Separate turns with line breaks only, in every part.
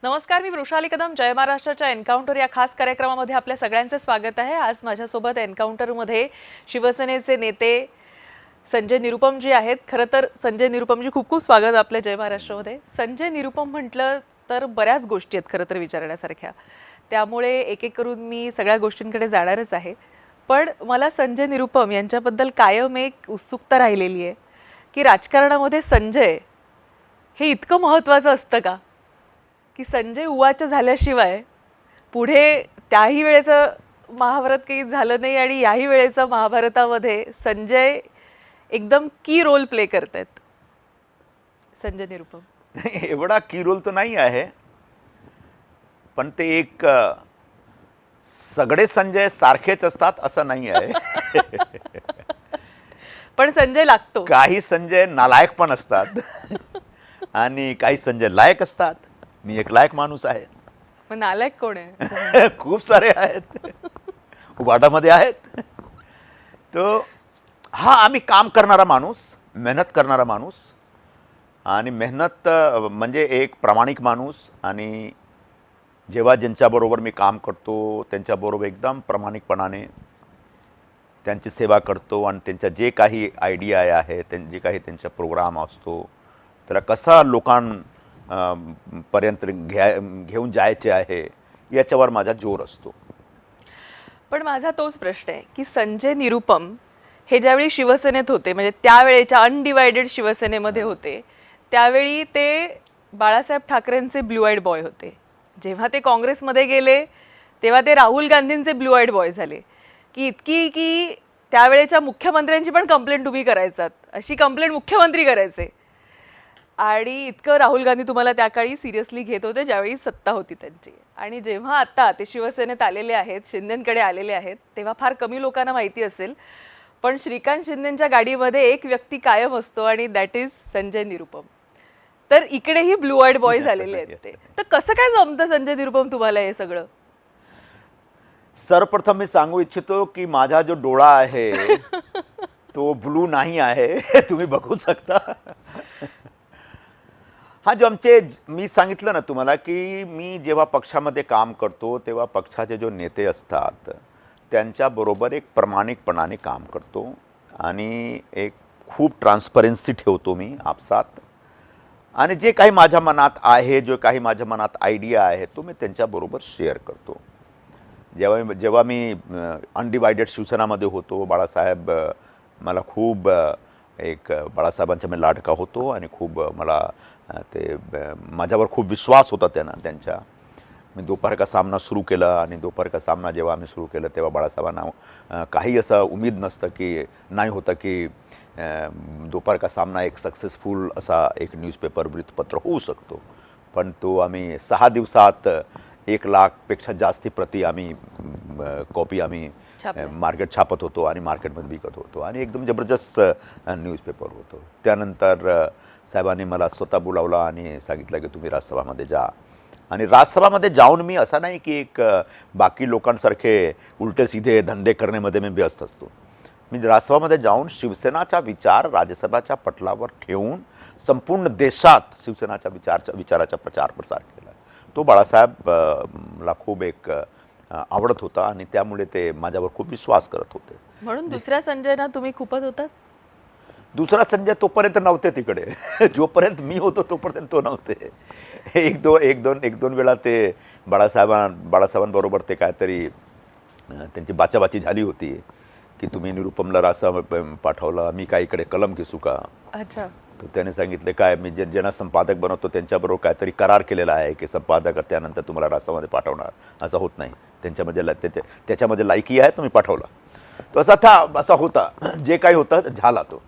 नमस्कार, मी वृषाली कदम. जय महाराष्ट्राच्या एन्काउंटर या खास कार्यक्रमामध्ये आपल्या सगळ्यांचे स्वागत आहे. आज माझ्यासोबत एन्काउंटरमध्ये शिवसेनेचे नेते संजय निरुपमजी आहेत. खरं तर संजय निरुपमजी, खूप खूप स्वागत आपल्या जय महाराष्ट्रामध्ये. संजय निरुपम म्हटलं तर बऱ्याच गोष्टी आहेत खरं तर विचारण्यासारख्या, त्यामुळे एक एक करून मी सगळ्या गोष्टींकडे जाणारच आहे. पण मला संजय निरुपम यांच्याबद्दल कायम एक उत्सुकता राहिलेली आहे की राजकारणामध्ये संजय हे इतकं महत्त्वाचं असतं का, की संजय उवाच झाल्याशिवाय पुढे त्याही वेळेचं महाभारत काही झालं नाही आणि याही वेळेचं महाभारतामध्ये संजय एकदम की रोल प्ले करतात. संजय निरुपम
एवढा की रोल तर नाही आहे, पण ते एक सगळे संजय सारखेच असतात असं नाही आहे.
पण संजय लागतो.
काही संजय नालायक पण असतात आणि काही संजय लायक असतात. मी एक लायक माणूस आहे.
मग नालायक कोण आहे?
खूप सारे आहेत, उबाटामध्ये आहेत. तो हा आम्ही काम करणारा माणूस, मेहनत करणारा माणूस, आणि मेहनत म्हणजे एक प्रामाणिक माणूस. आणि जेव्हा ज्यांच्याबरोबर मी काम करतो त्यांच्याबरोबर एकदम प्रामाणिकपणाने त्यांची सेवा करतो आणि त्यांच्या जे काही आयडिया आहे, जे काही त्यांचा प्रोग्राम असतो त्याला कसा पर्यंत घेऊन जायचे आहे याच्यावर माझा जोर असतो.
पण माझा तोच प्रश्न आहे की संजय निरुपम हे ज्यावेळी शिवसेनेत होते, म्हणजे त्यावेळेच्या अनडिवायडेड शिवसेनेमध्ये होते, त्यावेळी ते बाळासाहेब ठाकरेंचे ब्लू आईड बॉय होते. जेव्हा ते काँग्रेसमध्ये गेले तेव्हा ते राहुल गांधींचे ब्लू आईड बॉय झाले. की इतकी की त्यावेळेच्या मुख्यमंत्र्यांची पण कंप्लेंट तुम्ही करायचात, अशी कंप्लेंट मुख्यमंत्री करायचे. आणि इतकं राहुल गांधी तुम्हाला त्या काळी सिरियसली घेत होते ज्यावेळी सत्ता होती त्यांची. आणि जेव्हा आता ते शिवसेनेत आलेले आहेत, शिंदेंकडे आलेले आहेत, तेव्हा फार कमी लोकांना माहिती असेल, पण श्रीकांत शिंदेंच्या गाडीमध्ये एक व्यक्ती कायम असतो आणि दॅट इज संजय निरुपम. तर इकडेही ब्लू आईड बॉय झालेले आहेत ते. तर कसं काय जमतं संजय निरुपम तुम्हाला हे सगळं?
सर्वप्रथम मी सांगू इच्छितो की माझा जो डोळा आहे तो ब्लू नाही आहे. तुम्ही बघू शकता. हा जो मी सांगितलं ना तुम्हाला की मी जेव्हा पक्षामध्ये काम करतो तेव्हा पक्षाचे जो नेते असतात त्यांच्याबरोबर एक प्रामाणिकपणाने काम करतो आणि एक खूप ट्रान्सपरन्सी ठेवतो मी आपसात. आणि जे काही माझ्या मनात आहे, जो काही माझ्या मनात आयडिया आहे तो मी त्यांच्याबरोबर शेअर करतो. जेव्हा मी अनडिवायडेड शिवसेनामध्ये होतो, बाळासाहेब मला खूप एक बाळासाहेबांचा मी लाडका होतो आणि खूप मला ते माझ्यावर खूप विश्वास होता त्यांच्या. मी दोपहर का सामना सुरू केला आणि दोपहर का सामना जेव्हा आम्ही सुरू केलं तेव्हा बाळासाहेबांना काही असं उम्मीद नसतं की नाही होतं की दोपहर का सामना एक सक्सेसफुल असा एक न्यूजपेपर वृत्तपत्र होऊ शकतो. पण तो आम्ही 6 दिवसात 1 लाखपेक्षा जास्ती प्रति आम्ही कॉपी आम्ही मार्केट छापत होतो आणि मार्केटमध्ये विकत होतो आणि एकदम जबरदस्त न्यूजपेपर होतो. त्यानंतर साहेबांनी मला स्वतः बोलावलं आणि सांगितलं की तुम्ही राज्यसभामध्ये जा. आणि राज्यसभामध्ये जाऊन मी असा नाही की एक बाकी लोकांसारखे उलटे सीधे धंदे करण्यामध्ये मी व्यस्त असतो. मी राज्यसभामध्ये जाऊन शिवसेनाचा विचार राज्यसभाच्या पटलावर ठेवून संपूर्ण देशात शिवसेनाच्या विचाराचा प्रचार प्रसार केला. तो बाळासाहेबला खूप एक आवडत होता आणि त्यामुळे ते माझ्यावर खूप विश्वास करत होते.
म्हणून दुसऱ्या संजयना तुम्ही खूपच होतात.
दुसरा संजय तोपर्यंत नव्हते तिकडे. जोपर्यंत मी होतो तोपर्यंत तो नव्हते. एक दोन वेळा ते बाळासाहेबांबरोबर ते काहीतरी त्यांची बाचाबाची झाली होती की तुम्ही निरुपमला राज्यसभा पाठवला, मी काय इकडे कलम घेसू का.
अच्छा.
तर त्याने सांगितले काय मी ज्यांना संपादक बनवतो त्यांच्याबरोबर काहीतरी करार केलेला आहे की संपादक त्यानंतर तुम्हाला राज्यसभामध्ये पाठवणार, असं होत नाही. त्याच्यामध्ये लायकी आहे, तुम्ही पाठवला. तो असा होता, जे काही होतं झाला तो.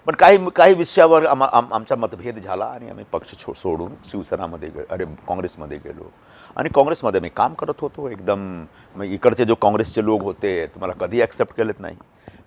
पण काही विषयावर आमचा मतभेद झाला आणि आम्ही पक्ष सोडून शिवसेनामध्ये काँग्रेसमध्ये गेलो. आणि काँग्रेसमध्ये मी काम करत होतो. एकदम इकडचे जो काँग्रेसचे लोक होते तुम्हाला कधी ॲक्सेप्ट केलेत नाही,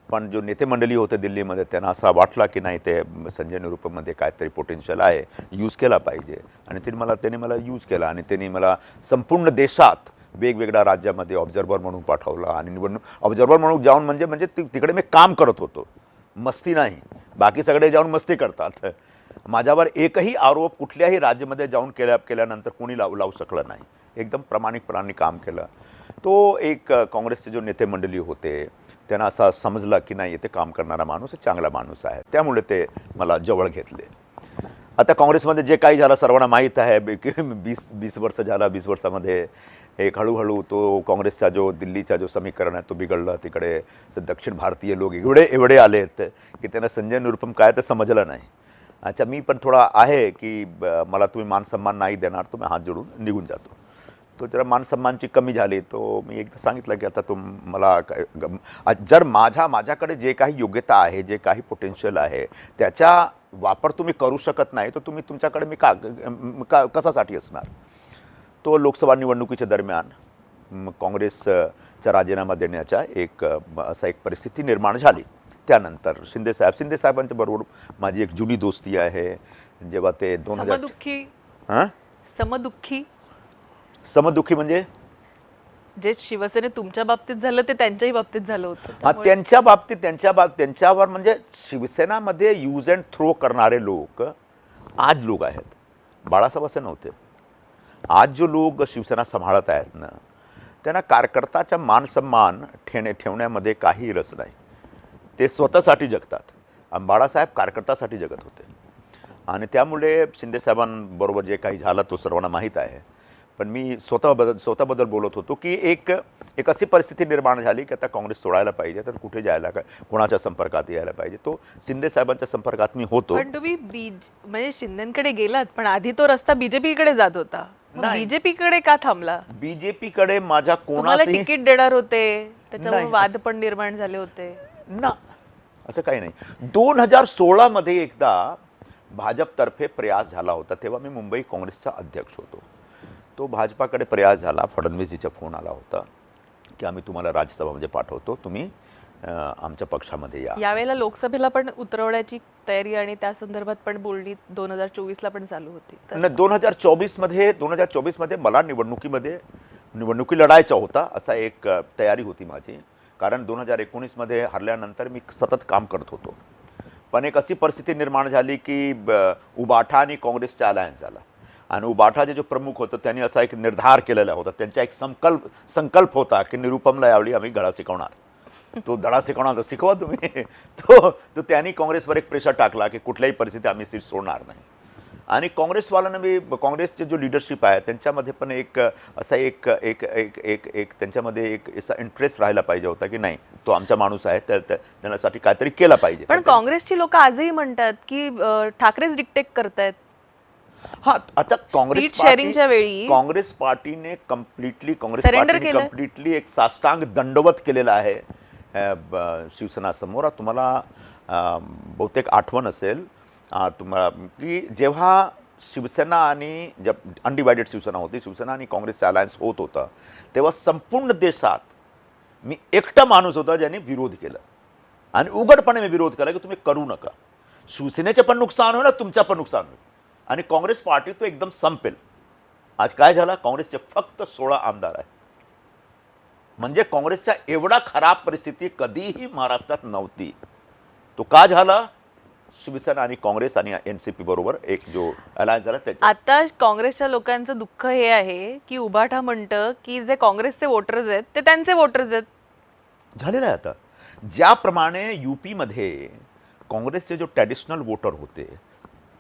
पण जो नेते मंडळी होते दिल्लीमध्ये त्यांना असा वाटला की नाही ते संजय निरुपममध्ये काहीतरी पोटेन्शियल आहे, यूज केला पाहिजे. आणि त्यांनी मला यूज केला आणि त्यांनी मला संपूर्ण देशात वेगवेगळ्या राज्यामध्ये ऑब्झर्वर म्हणून पाठवला. आणि ऑब्झर्वर म्हणून जाऊन म्हणजे तिकडे मी काम करत होतो, मस्ती नाही. बाकी सगळे जाऊन मस्ती करतात माझ्यावर एकही आरोप कुठल्याही राज्यामध्ये जाऊन केल्यानंतर कोणी लावू शकलं नाही. एकदम प्रामाणिकपणाने काम केलं. तो एक काँग्रेसचे जो नेते मंडळी होते त्यांना असा समजला की नाही इथे काम करणारा माणूस चांगला माणूस आहे, त्यामुळे ते मला जवळ घेतले. आता काँग्रेसमध्ये जे काही झालं सर्वांना माहीत आहे की 20 वर्ष झाला. 20 वर्षामध्ये एक हळूहळू तो काँग्रेसचा जो दिल्लीचा जो समीकरण आहे तो बिघडला. तिकडे दक्षिण भारतीय लोक एवढे आलेत की त्यांना संजय निरुपम काय तर समजलं नाही. अच्छा मी पण थोडा आहे की मला तुम्ही मानसन्मान नाही देणार, तुम्ही हात जोडून निघून जातो. तो जरा मानसन्मानची कमी झाली. तो मी एकदा सांगितलं की आता मला जर माझ्याकडे जे काही योग्यता आहे, जे काही पोटेन्शियल आहे त्याचा वापर तुम्ही करू शकत नाही तर तुम्ही तुमच्याकडे मी कशासाठी असणार. तो लोकसभा निवडणुकीच्या दरम्यान काँग्रेसचा राजीनामा देण्याचा एक परिस्थिती निर्माण झाली. त्यानंतर शिंदेसाहेबांच्या बरोबर माझी एक जुनी दोस्ती आहे. जेव्हा ते 2000 समदुःखी म्हणजे
जे शिवसेनेत तुमच्या बाबतीत झालं ते त्यांच्याही बाबतीत झालं होतं.
हा त्यांच्यावर म्हणजे शिवसेनामध्ये यूज अँड थ्रो करणारे लोक आज लोक आहेत. बाळासाहेब असे नव्हते. आज जो लोक शिवसेना सांभाळत आहेत ना त्यांना कार्यकर्त्याचा मान ठेवण्यामध्ये काही रस नाही. ते स्वतःसाठी जगतात. आणि बाळासाहेब कार्यकर्त्यासाठी जगत होते. आणि त्यामुळे शिंदेसाहेबांबरोबर जे काही झालं तो सर्वांना माहीत आहे. पण मी स्वतःबद्दल बोलत होतो की एक अशी परिस्थिती निर्माण झाली की आता काँग्रेस सोडायला पाहिजे तर कुठे जायला कोणाच्या संपर्कात यायला पाहिजे. तो शिंदेसाहेबांच्या संपर्कात मी होतो.
पण तुम्ही म्हणजे शिंदेकडे गेलात पण आधी तो रस्ता बीजेपीकडे जात होता. बीजेपीकडे का थांबला?
बीजेपीकडे माझ्या
तुम्हाला
कोणालाही
तिकीट देणार होते, त्याच्यामुळे
नाही,
वाद पण निर्माण झाले होते
ना. असं काही नाही. 2016 मध्ये एकदा भाजपतर्फे प्रयास झाला होता. तेव्हा मी मुंबई काँग्रेसचा अध्यक्ष होतो. तो भाजपाकडे प्रयास झाला. फडणवीसजीचा फोन आला होता की आम्ही तुम्हाला राज्यसभामध्ये पाठवतो, तुम्ही आमच्या पक्षामध्ये या.
यावेळेला लोकसभेला पण उतरवण्याची तयारी आणि त्या संदर्भात पण बोलणी 2024ला पण चालू होती.
2024 मध्ये मला निवडणुकी लढायचा होता असा एक तयारी होती माझी. कारण 2019 मध्ये हरल्यानंतर मी सतत काम करत होतो. पण एक अशी परिस्थिती निर्माण झाली की उबाठा आणि काँग्रेसचा अलायन्स झाला. आणि उबाठाचे जो प्रमुख होतं त्यांनी असा एक निर्धार केलेला होता. त्यांचा एक संकल्प होता की निरुपमला यावेळी आम्ही धडा शिकवणार. तो धडा शिकवणार तर शिकवा तुम्ही. तो त्यांनी काँग्रेसवर एक प्रेशर टाकला की कुठल्याही परिस्थितीत आम्ही सीट सोडणार नाही. आणि काँग्रेसवाल्यांना मी काँग्रेसचे जो लिडरशिप आहे त्यांच्यामध्ये पण एक असा एक त्यांच्यामध्ये एक असा इंटरेस्ट राहिला पाहिजे होता की नाही तो आमचा माणूस आहे तर त्यांच्यासाठी काहीतरी केलं पाहिजे.
पण काँग्रेसची लोक आजही म्हणतात की ठाकरेच डिक्टेट करतायत.
हा आता
काँग्रेस
पार्टीने कम्प्लिटली एक साष्टांग दंडवत केलेला आहे शिवसेना समोर. तुम्हाला बहुतेक आठवण असेल तुम्हाला की जेव्हा शिवसेना आणि अनडिवायडेड शिवसेना होती, शिवसेना आणि काँग्रेसचा अलायन्स होत होता तेव्हा संपूर्ण देशात मी एकटा माणूस होता ज्याने विरोध केला आणि उघडपणे मी विरोध केला की तुम्ही करू नका. शिवसेनेचे पण नुकसान होईल, तुमचं पण नुकसान होईल आणि काँग्रेस पार्टी तो एकदम संपेल. आज काय झाला? काँग्रेसचे फक्त 16 आमदार आहेत. म्हणजे काँग्रेसच्या एवढा खराब परिस्थिती कधीही महाराष्ट्रात नव्हती. तो का झाला? शिवसेना आणि काँग्रेस आणि एनसीपी बरोबर एक जो अलायन्स झाला त्याच्या.
आता काँग्रेसच्या लोकांचं दुःख हे आहे की उबाठा म्हणतं की जे काँग्रेसचे वोटर्स आहेत ते त्यांचे वोटर्स आहेत.
झालेलं आहे आता. ज्याप्रमाणे यूपी मध्ये काँग्रेसचे जो ट्रॅडिशनल वोटर होते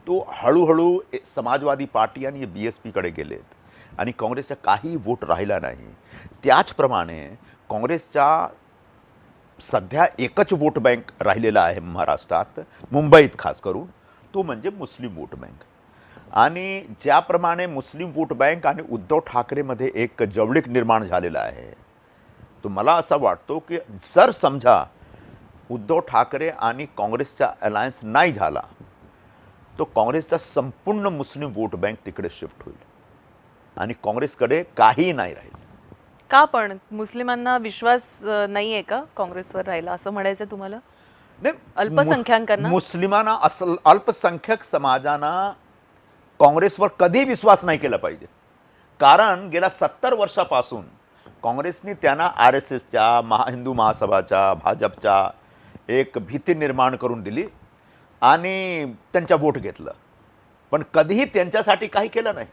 तो हळूहळू समाजवादी पार्टी आणि BSP कडे गेलेत आणि काँग्रेसचा काही वोट राहिला नाही. त्याचप्रमाणे काँग्रेसच्या सध्या एकच वोट बँक राहिलेला आहे महाराष्ट्रात, मुंबईत खास करून, तो म्हणजे मुस्लिम वोट बँक. आणि ज्याप्रमाणे मुस्लिम वोट बँक आणि उद्धव ठाकरेमध्ये एक जवळीक निर्माण झालेला आहे, तो मला असा वाटतो की जर समजा उद्धव ठाकरे आणि काँग्रेसचा अलायन्स नाही झाला तो काँग्रेसचा संपूर्ण मुस्लिम वोट बँक तिकडे शिफ्ट होईल आणि काँग्रेसकडे काही नाही राहील.
का? पण मुस्लिमांना विश्वास नाहीये का काँग्रेसवर राहिला असं म्हणायचं तुम्हाला? अल्पसंख्याकांना,
मुस्लिमांना अल्पसंख्याक समाजांना काँग्रेसवर कधी विश्वास नाही केला पाहिजे. कारण गेल्या 70 वर्षापासून काँग्रेसने त्यांना RSSच्या हिंदू महासभाच्या भाजपच्या एक भीती निर्माण करून दिली आणि त्यांचा वोट घेतलं. पण कधीही त्यांच्यासाठी काही केलं नाही.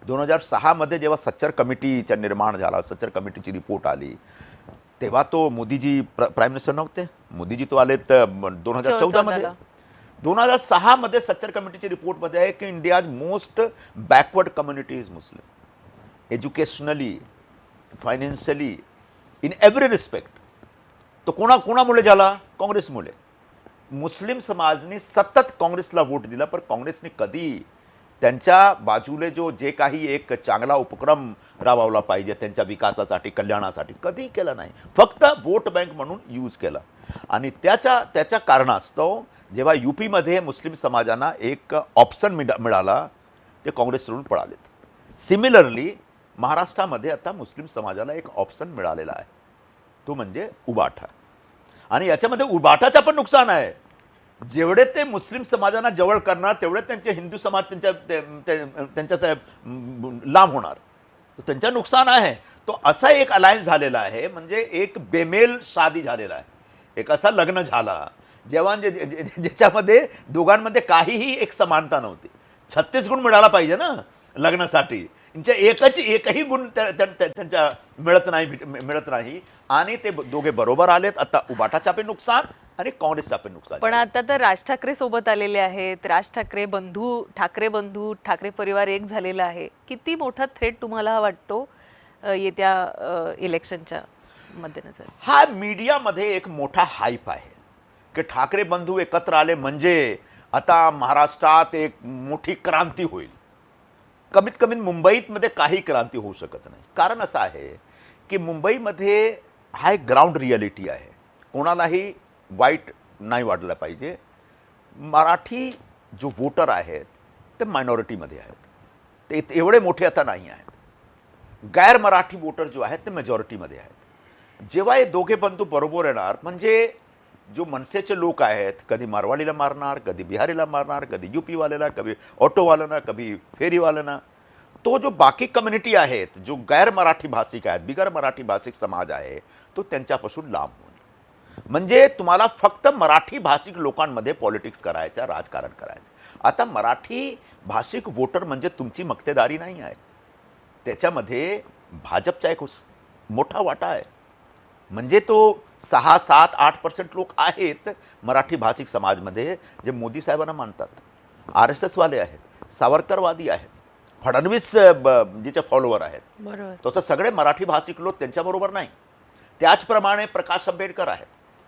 2006 मध्ये जेव्हा सच्चर कमिटीचा निर्माण झाला, सच्चर कमिटीची रिपोर्ट आली, तेव्हा तो मोदीजी प्राईम मिनिस्टर नव्हते. मोदीजी तो आले तर 2014 मध्ये. 2006 मध्ये सच्चर कमिटीची रिपोर्टमध्ये आहे की India's most backward community is Muslim, educationally, financially, in every respect. तो कोणामुळे झाला? काँग्रेसमुळे. मुस्लिम समाजने सतत काँग्रेसला वोट दिला, पण काँग्रेसने कधी त्यांच्या बाजूले जे काही एक चांगला उपक्रम राबवला पाहिजे त्यांच्या विकासासाठी, कल्याणासाठी, कधीही केला नाही. फक्त वोट बँक म्हणून यूज केला. आणि त्याच्या कारणास्तव जेव्हा यूपीमध्ये मुस्लिम समाजांना एक ऑप्शन मिळाला, ते काँग्रेस सोडून पळालेत. सिमिलरली महाराष्ट्रामध्ये आता मुस्लिम समाजाला एक ऑप्शन मिळालेला आहे, तो म्हणजे उबाठा. आणि याच्यामध्ये उबाठाचं पण नुकसान आहे. जेवढे ते मुस्लिम समाजांना जवळ करणार, तेवढे त्यांचे हिंदू समाज त्यांच्या लांब होणार. तो त्यांचं नुकसान आहे. तो असा एक अलायन्स झालेला आहे, म्हणजे एक बेमेल शादी झालेला आहे. एक असा लग्न झाला जेव्हा ज्याच्यामध्ये दोघांमध्ये काहीही एक समानता नव्हती. 36 गुण मिळाला पाहिजे ना लग्नासाठी, एकही गुण त्यांच्या मिळत नाही. आणि ते दोघे बरोबर आलेत. आता उबाटाचा पण नुकसान आणि काँग्रेसचा पण नुकसान.
पण आता तर राज ठाकरे सोबत आलेले आहेत. राज ठाकरे बंधू, ठाकरे परिवार एक झालेला आहे. किती मोठा थ्रेट तुम्हाला हा वाटतो येत्या इलेक्शनच्या मध्यनजर?
हा मीडियामध्ये एक मोठा हाईप आहे की ठाकरे बंधू एकत्र आले म्हणजे आता महाराष्ट्रात एक मोठी क्रांती होईल. कमीत कमी मुंबईमध्ये काही क्रांती होऊ शकत नाही. कारण असं आहे की मुंबईमध्ये हा एक ग्राउंड रियालिटी आहे. कोणालाही वाईट नाही वाटलं पाहिजे. मराठी जो वोटर आहेत ते मायनॉरिटीमध्ये आहेत, ते एवढे मोठे आता नाही आहेत. गैर मराठी वोटर जो आहेत ते मेजॉरिटीमध्ये आहेत. जेव्हा हे दोघे बंधू बरोबर येणार, म्हणजे जो मनसेचे लोक आहेत, कधी मारवाडीला मारणार, कधी बिहारीला मारणार, कधी यूपीवाल्याला, कधी ऑटोवाल्यांना, कधी फेरीवाल्यांना, तो जो बाकी कम्युनिटी आहेत, जो गैर मराठी भाषिक आहेत, बिगर मराठी भाषिक समाज आहे, तो त्यांच्यापासून लांब होईल. म्हणजे तुम्हाला फक्त मराठी भाषिक लोकांमध्ये पॉलिटिक्स करायचं, राजकारण करायचं. आता मराठी भाषिक वोटर म्हणजे तुमची मक्तेदारी नाही आहे. त्याच्यामध्ये भाजपचा एक मोठा वाटा आहे. म्हणजे तो 6, 7, 8% लोक आहेत मराठी भाषिक समाजमध्ये जे मोदी साहेबांना मानतात, RSS वाले आहेत, सावरकरवादी आहेत, फडणवीस जिचे फॉलोवर आहेत.
बरोबर.
तसं सगळे मराठी भाषिक लोक त्यांच्याबरोबर नाही. त्याचप्रमाणे प्रकाश आंबेडकर आहेत.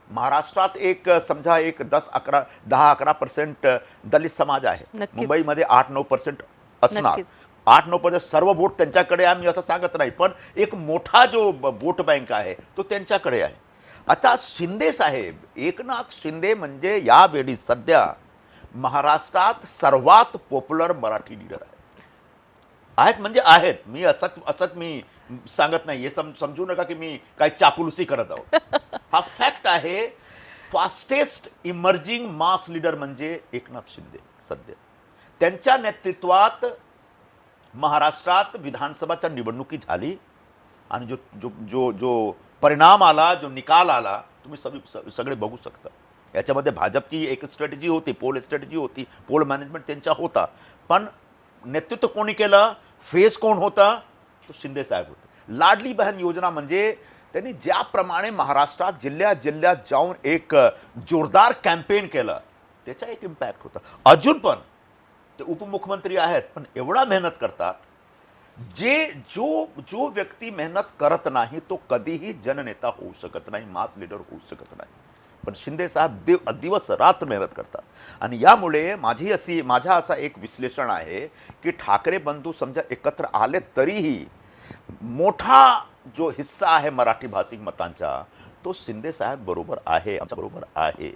महाराष्ट्रात एक समजा एक 10-11% दलित समाज आहे. मुंबईमध्ये 8-9% असणार. 8-9% सर्व वोट त्यांच्याकडे आहे, मी असं सांगत नाही, पण एक मोठा जो वोट बँक आहे तो त्यांच्याकडे आहे. आता शिंदे साहेब, एकनाथ शिंदे म्हणजे यावेळी सध्या महाराष्ट्रात सर्वात पॉप्युलर मराठी लीडर आहेत. म्हणजे आहेत. मी असंच मी सांगत नाही, हे समजू नका की मी काही चापुलसी करत आहोत. हा फॅक्ट आहे. फास्टेस्ट इमर्जिंग मास लीडर म्हणजे एकनाथ शिंदे सध्या. त्यांच्या नेतृत्वात महाराष्ट्रात विधानसभाच्या निवडणुकी झाली आणि जो जो जो जो परिणाम आला, जो निकाल आला, तुम्ही सगळे बघू शकता. याच्यामध्ये भाजपची एक स्ट्रॅटेजी होती, पोल स्ट्रॅटेजी होती, पोल मॅनेजमेंट त्यांचा होता, पण नेतृत्व कोणी केलं, फेस कोण होता, तो शिंदे साहेब होते. लाडली बहन योजना म्हणजे त्यांनी ज्याप्रमाणे महाराष्ट्रात जिल्ह्यात जाऊन एक जोरदार कॅम्पेन केलं, त्याचा एक इम्पॅक्ट होता. अजून पण ते उपमुख्यमंत्री आहेत, पण एवढा मेहनत करतात. जो व्यक्ती मेहनत करत नाही तो कधीही जननेता होऊ शकत नाही, मास लीडर होऊ शकत नाही. पण शिंदे साहेब दिवस रात्र मेहनत करतात. आणि यामुळे माझा असा एक विश्लेषण आहे की ठाकरे बंधू समजा एकत्र आले तरीही मोठा जो हिस्सा आहे मराठी भाषिक मतांचा, तो शिंदे साहेब बरोबर आहे, आमच्या बरोबर आहे.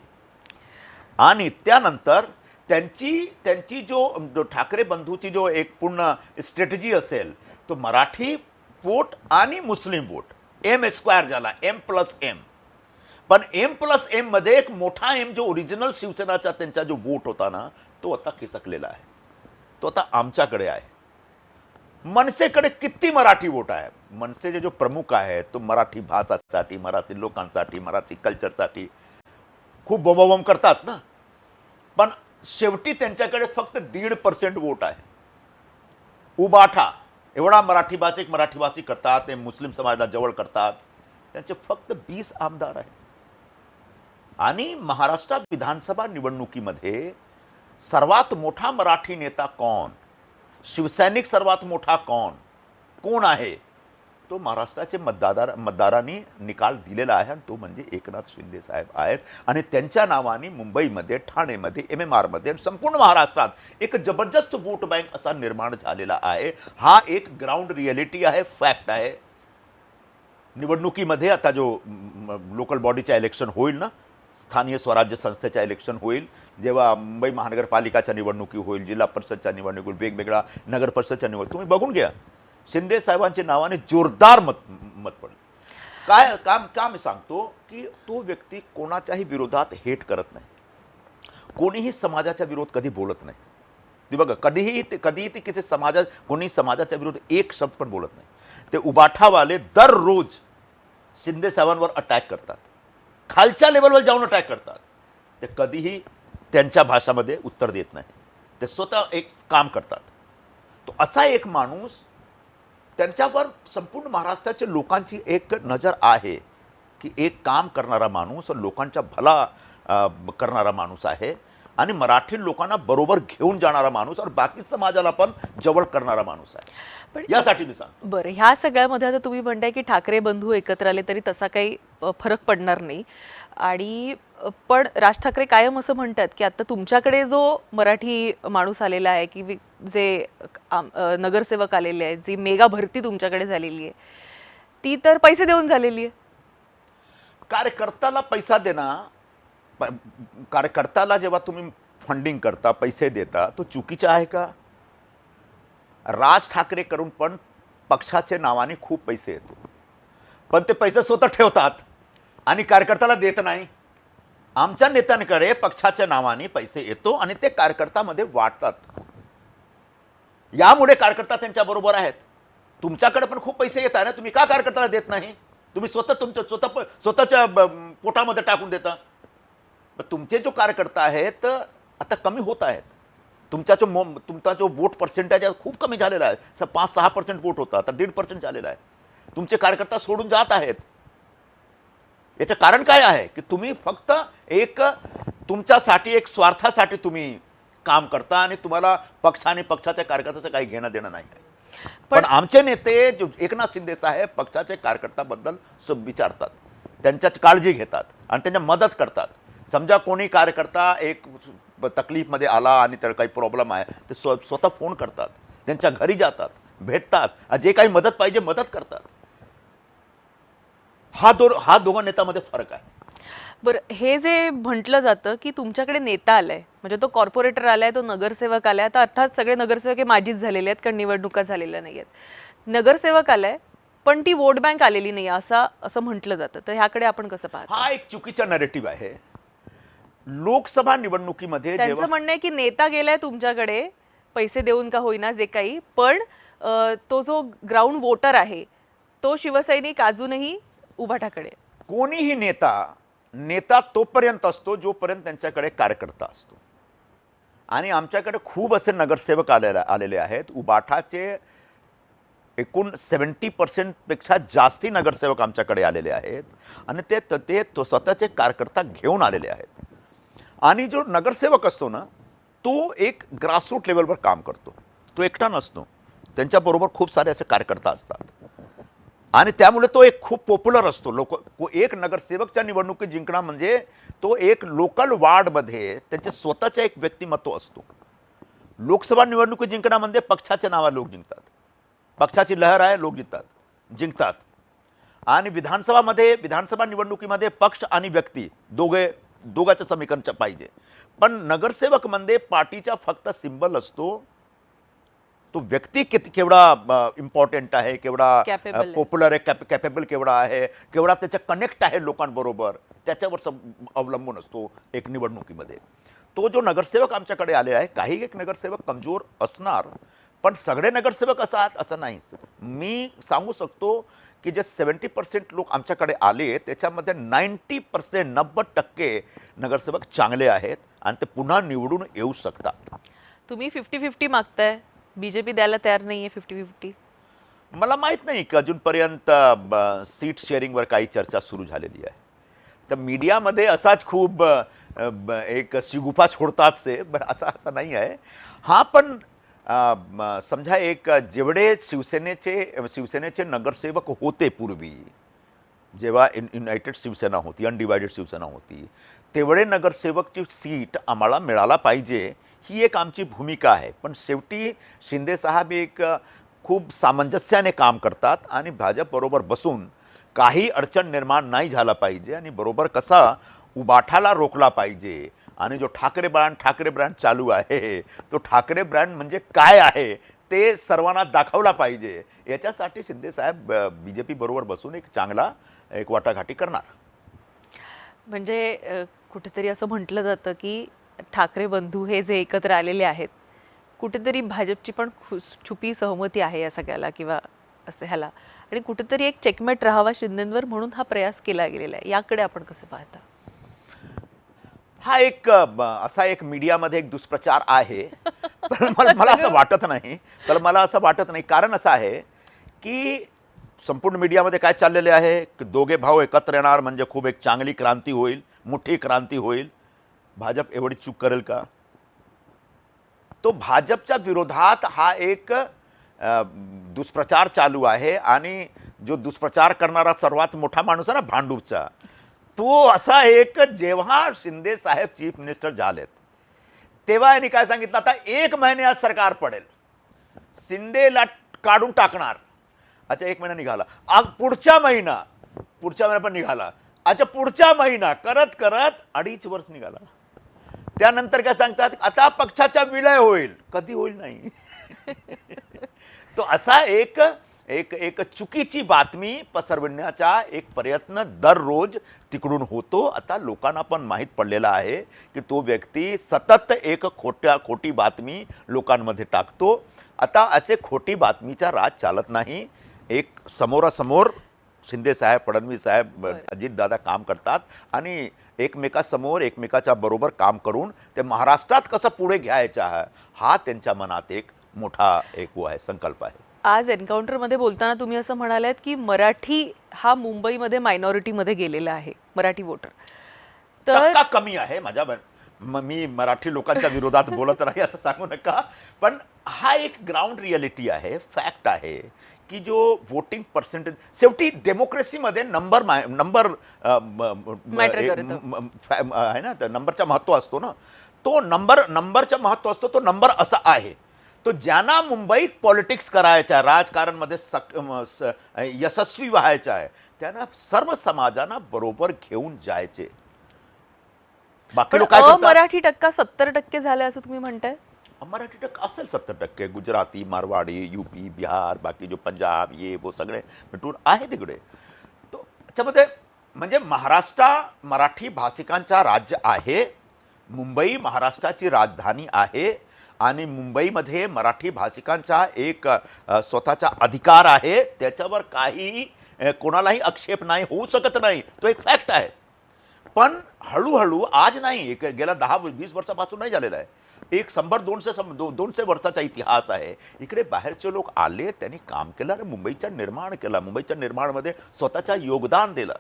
आणि त्यानंतर त्यांची जो ठाकरे बंधूची जो एक पूर्ण स्ट्रॅटेजी असेल, तो मराठी वोट आणि मुस्लिम वोट M² झाला, M+M. पण M+M मध्ये एक मोठा M जो ओरिजिनल शिवसेनाचा त्यांचा जो वोट होता ना, तो आता खिसकलेला आहे. तो आता आमच्याकडे आहे. मनसेकडे किती मराठी वोट आहे. मनसेचे जो प्रमुख आहेत तो मराठी भाषासाठी, मराठी लोकांसाठी, मराठी कल्चरसाठी खूप बोंबाबोंब करतात ना. पण शेवटी त्यांच्याकडे फक्त 1.5% वोट आहे. उबाठा एवढा मराठी भाषिक करतात, ते मुस्लिम समाजाला जवळ करतात, त्यांचे फक्त 20 आमदार आहेत. आणि महाराष्ट्रात विधानसभा निवडणुकीमध्ये सर्वात मोठा मराठी नेता कोण, शिवसैनिक सर्वात मोठा कोण आहे, तो महाराष्ट्राचे मतदारांनी निकाल दिलेला आहे आणि तो म्हणजे एकनाथ शिंदे साहेब आहेत. आणि त्यांच्या नावाने मुंबईमध्ये, ठाणेमध्ये, MMR मध्ये, संपूर्ण महाराष्ट्रात एक जबरदस्त वोट बँक असा निर्माण झालेला आहे. हा एक ग्राउंड रियालिटी आहे, फॅक्ट आहे. निवडणुकीमध्ये आता जो लोकल बॉडीच्या इलेक्शन होईल ना, स्थानीय स्वराज्य संस्थेच्या इलेक्शन होईल, जेव्हा मुंबई महानगरपालिकाच्या निवडणुकी होईल, जिल्हा परिषदच्या निवडणूक होईल, वेगवेगळ्या नगर परिषदच्या निवडणूक, तुम्ही बघून घ्या, शिंदे साहेबांच्या नावाने जोरदार मत पडेल. काय काम मी सांगतो की तो व्यक्ती कोणाच्याही विरोधात हेट करत नाही, कोणीही समाजाच्या विरोध कधी बोलत नाही. ती बघा, कधीही ते कोणी समाजाच्या विरोध एक शब्द पण बोलत नाही. ते उबाठावाले दररोज शिंदे साहेबांवर अटॅक करतात, खालच्या लेवलवर जाऊन अटॅक करतात. ते कधीही त्यांच्या भाषामध्ये उत्तर देत नाही, ते स्वतः एक काम करतात. तो असा एक माणूस, त्यांच्यावर संपूर्ण महाराष्ट्राच्या लोकांची एक नजर आहे की एक काम करणारा माणूस, लोकांचा भला करणारा माणूस आहे आणि मराठी लोकांना बरोबर घेऊन जाणारा माणूस आणि बाकी समाजाला पण जवळ करणारा माणूस आहे.
पण
यासाठी मी सांगतो.
बरं, ह्या सगळ्यामध्ये आता तुम्ही म्हणताय की ठाकरे बंधू एकत्र आले तरी तसा काही फरक पडणार नाही. आणि पण राज ठाकरे कायम असं म्हणतात की आता तुमच्याकडे जो मराठी माणूस आलेला आहे, की जे नगरसेवक आलेले आहेत, जी मेगा भरती तुमच्याकडे झालेली आहे, ती तर पैसे देऊन झालेली आहे.
कार्यकर्त्याला पैसा देणं, कार्यकर्त्याला जेव्हा तुम्ही फंडिंग करता, पैसे देता, तो चुकीचा आहे का? राज ठाकरे करून पण पक्षाच्या नावाने खूप पैसे येतो, पण ते पैसे स्वतः ठेवतात आणि कार्यकर्त्याला देत नाही. आमच्या नेत्यांकडे पक्षाच्या नावाने पैसे येतो आणि ते कार्यकर्त्यामध्ये वाटतात. यामुळे कार्यकर्ता त्यांच्या बरोबर आहेत. तुमच्याकडे पण खूप पैसे येत आहे ना, तुम्ही का कार्यकर्त्याला देत नाही? तुम्ही स्वतःच्या पोटामध्ये टाकून देता. तुमचे जो कार्यकर्ता आहेत आता कमी होत आहेत. तुमचा जो वोट पर्सेंटेज आहे खूप कमी झालेला आहे. 5-6% वोट होता, आता 1.5% झालेला आहे. तुमचे कार्यकर्ता सोडून जात आहेत. याचं कारण काय आहे की तुम्ही फक्त एक तुमच्यासाठी, एक स्वार्थासाठी तुम्ही काम करता आणि तुम्हाला पक्ष आणि पक्षाच्या कार्यकर्त्याचं काही घेणं देणं नाही आहे. पण आमचे नेते जो एकनाथ शिंदे साहेब पक्षाच्या कार्यकर्त्याबद्दल विचारतात, त्यांच्याच काळजी घेतात आणि त्यांना मदत करतात. समजा कोणी कार्यकर्ता एक तकलीफमध्ये आला आणि त्याला काही प्रॉब्लेम आहे, ते स्वतः फोन करतात, त्यांच्या घरी जातात, भेटतात, जे काही मदत पाहिजे मदत करतात. हा दोघा नेत्यामध्ये फरक आहे.
बरं, हे जे म्हटलं जातं की तुमच्याकडे नेता आलाय, म्हणजे तो कॉर्पोरेटर आलाय, तो नगरसेवक आलाय, आता अर्थात सगळे नगरसेवक हे माझीच झालेले आहेत कारण निवडणुका झालेल्या नाही आहेत. नगरसेवक आलाय पण ती वोट बँक आलेली नाही असं म्हटलं जातं, तर ह्याकडे आपण कसं पाहतो?
हा एक चुकीचा नरेटिव्ह आहे. लोकसभा निवडणुकीमध्ये
त्यांचं म्हणणं आहे की नेता गेलाय तुमच्याकडे पैसे देऊन का होईना जे काही, पण तो जो ग्राउंड वोटर आहे तो शिवसैनिक अजूनही उभाठाकडे.
कोणीही नेता तोपर्यंत असतो जोपर्यंत त्यांच्याकडे कार्यकर्ता असतो. आणि आमच्याकडे खूप असे नगरसेवक आलेले आहेत. उबाठाचे एकूण 70% पेक्षा जास्ती नगरसेवक आमच्याकडे आलेले आहेत आणि ते स्वतःचे कार्यकर्ता घेऊन आलेले आहेत. आणि जो नगरसेवक असतो ना, तो एक ग्रासरूट लेवलवर काम करतो, तो एकटा नसतो, त्यांच्याबरोबर खूप सारे असे कार्यकर्ता असतात आणि त्यामुळे तो एक खूप पॉप्युलर असतो. एक नगरसेवकच्या निवडणुकीत जिंकणं म्हणजे तो एक लोकल वार्डमध्ये त्यांचे स्वतःचे एक व्यक्तिमत्व असतो. लोकसभा निवडणुकीत जिंकणं म्हणजे पक्षाच्या नावावर लोक जिंकतात, पक्षाची लहर आहे, लोक जिंकतात. आणि विधानसभा निवडणुकीमध्ये पक्ष आणि व्यक्ती दोघांचं समीकरण पाहिजे. पण नगरसेवक म्हणजे पार्टीचा फक्त सिंबल असतो. तो व्यक्ती केवढा इम्पॉर्टंट आहे, केवढा पॉप्युलर आहे, कॅपेबल केवढा आहे, केवढा त्याचा कनेक्ट आहे लोकांबरोबर, त्याच्यावर अवलंबून असतो एक निवडणुकीमध्ये. तो जो नगरसेवक आमच्याकडे आले आहे, काही एक नगरसेवक कमजोर असणार, पण सगळे नगरसेवक असं नाही. मी सांगू शकतो की जे 70% लोक आमच्याकडे आले त्याच्यामध्ये 90% 90% नगरसेवक चांगले आहेत आणि ते पुन्हा निवडून येऊ शकतात.
तुम्ही 50-50 मागताय, बीजेपी द्यायला तयार नाहीये 50-50.
मला माहीत नाही की अजूनपर्यंत सीट शेअरिंगवर काही चर्चा सुरू झालेली आहे. तर मीडियामध्ये असाच खूप एक शिगुफा छोडताच आहे, असं असं नाही आहे. हा पण समजा एक जेवढे शिवसेनेचे नगरसेवक होते पूर्वी, जेव्हा युनायटेड शिवसेना होती, अनडिवायडेड शिवसेना होती, तेवढे नगरसेवकची सीट आम्हाला मिळाला पाहिजे, ही एक आमची भूमिका आहे. पण शेवटी शिंदे साहेब एक खूप सामंजस्याने काम करतात आणि भाजपबरोबर बसून काही अडचण निर्माण नाही झाला पाहिजे आणि बरोबर कसा उबाठाला रोखला पाहिजे. आणि जो ठाकरे ब्रँड चालू आहे, तो ठाकरे ब्रँड म्हणजे काय आहे ते सर्वांना दाखवला पाहिजे. याच्यासाठी शिंदे साहेब बीजेपी बरोबर बसून एक चांगला एक वाटाघाटी करणार.
म्हणजे कुठेतरी असं म्हटलं जातं की ठाकरे बंधू हे जे एकत्र आलेले आहेत, कुठेतरी भाजपची पण छुपी सहमती आहे या सगळ्याला किंवा असं ह्याला, आणि कुठेतरी एक चेकमेट राहावा शिंदेंवर म्हणून हा प्रयास केला गेलेला आहे. याकडे आपण कसं पाहता?
हा एक असा एक मीडियामध्ये एक दुष्प्रचार आहे. पण मला असं वाटत नाही. कारण असं आहे की संपूर्ण मीडियामध्ये काय चाललेले आहे की दोघे भाऊ एकत्र येणार म्हणजे खूप एक चांगली क्रांती होईल, मोठी क्रांती होईल. भाजप एवढी चूक करेल का? तो भाजपच्या विरोधात हा एक दुष्प्रचार चालू आहे आणि जो दुष्प्रचार करणारा सर्वात मोठा माणूस आहे ना भांडूपचा, तो असा एक जेव्हा शिंदे साहेब चीफ मिनिस्टर झालेत तेव्हा यांनी काय सांगितलं, आता 1 महिन्यात सरकार पडेल, शिंदेला काढून टाकणार. अच्छा 1 महिना निघाला, पुढच्या महिना पण निघाला, अच्छा पुढच्या महिना करत करत 2.5 वर्ष निघाला. त्यानंतर काय सांगतात, आता पक्षाचा विलय होईल. कधी होईल नाही. तो असा एक एक एक चुकीची बातमी पसरवण्याचा एक प्रयत्न दररोज तिकडून होतो. आता लोकांना पण माहीत पडलेला आहे की तो व्यक्ती सतत एक खोटी बातमी लोकांमध्ये टाकतो. आता असे खोटी बातमीचा राज चालत नाही. एक समोरासमोर शिंदे साहेब, फडणवीस साहेब, अजितदादा काम करतात आणि एकमेकासमोर एकमेकाच्या बरोबर काम करून ते महाराष्ट्रात कसं पुढे घ्यायचं आहे हा त्यांच्या मनात एक मोठा एक आहे संकल्प आहे.
आज एन्काउंटरमध्ये बोलताना तुम्ही असं म्हणालात की मराठी हा मुंबईमध्ये मायनॉरिटीमध्ये गेलेला आहे, मराठी वोटर. तर
टक्का कमी आहे. मी मराठी लोकांच्या विरोधात बोलत नाही असं सांगू नका, पण हा एक ग्राउंड रियालिटी आहे, फॅक्ट आहे की जो वोटिंग पर्सेंटेज शेवटी डेमोक्रेसीमध्ये नंबर आहे ना, तर नंबरचा महत्त्व असतो ना. तो नंबरचा महत्त्व असतो. तो नंबर असा आहे, तो ज्यांना मुंबईत पॉलिटिक्स करायचं आहे, राजकारणमध्ये यशस्वी व्हायचं आहे, त्यांना सर्व समाजांना बरोबर घेऊन जायचे. बाकी लोक काय करतात?
मराठी टक्का 70% झाले असं तुम्ही म्हणताय?
मराठी टक्का असेल 70%. गुजराती, मारवाडी, यूपी, बिहार, बाकी जो पंजाब ये वो सगळे मिटून आहे तिकडे. तो त्याच्यामध्ये म्हणजे महाराष्ट्र मराठी भाषिकांचा राज्य आहे. मुंबई महाराष्ट्राची राजधानी आहे आणि मुंबईमध्ये मराठी भाषिकांचा एक स्वतःचा अधिकार आहे. त्याच्यावर काही कोणालाही आक्षेप नाही, होऊ शकत नाही. तो एक फॅक्ट आहे. पण हळूहळू आज नाही, गेल्या 10-20 वर्षापासून नाही झालेला आहे. एक 100-200 वर्षाचा इतिहास आहे. इकडे बाहेरचे लोक आले, त्यांनी काम केलं आणि मुंबईचं निर्माण केलं. मुंबईच्या निर्माणामध्ये स्वतःचं योगदान दिलं.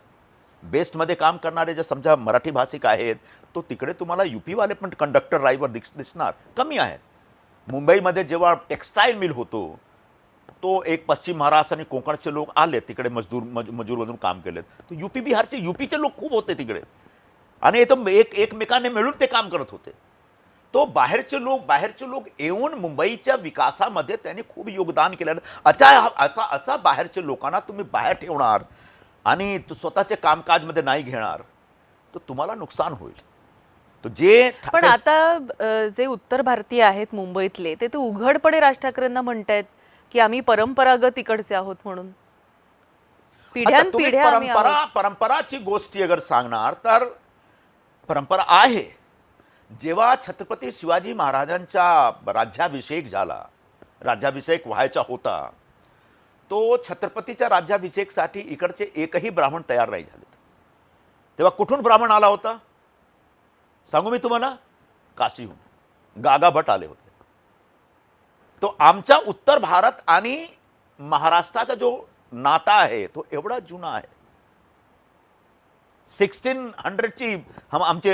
बेस्टमध्ये काम करणारे जे समजा मराठी भाषिक आहेत, तो तिकडे तुम्हाला यूपीवाले पण कंडक्टर ड्रायव्हर दिसणार कमी आहेत. मुंबईमध्ये जेव्हा टेक्स्टाईल मिल होतो, तो एक पश्चिम महाराष्ट्र आणि कोकणचे लोक आले तिकडे मजूर म्हणून काम केलेत. तो यूपीचे लोक खूप होते तिकडे आणि एकमेकांनी मिळून ते काम करत होते. तो बाहेरचे लोक येऊन मुंबईच्या विकासामध्ये त्यांनी खूप योगदान केलं. असा बाहेरच्या लोकांना तुम्ही बाहेर ठेवणार आणि स्वतःच्या कामकाजमध्ये नाही घेणार तर तुम्हाला नुकसान होईल. तो जे
पण आता जे उत्तर भारतीय आहेत मुंबईतले, ते उघडपणे राज ठाकरेंना म्हणतायत की आम्ही परंपरागत इकडचे आहोत म्हणून. पिढ्यानपिढ्या
परंपराची गोष्टी अगर सांगणार तर परंपरा आहे. जेव्हा छत्रपती शिवाजी महाराजांचा राज्याभिषेक व्हायचा होता, तो छत्रपतीच्या राज्याभिषेकसाठी इकडचे एकही ब्राह्मण तयार नाही झाले. तेव्हा कुठून ब्राह्मण आला होता सांगू मी तुम्हाला? काशीहून गागा भट आले होते. तो आमचा उत्तर भारत आणि महाराष्ट्राचा जो नाता आहे तो एवढा जुना आहे. 1600ची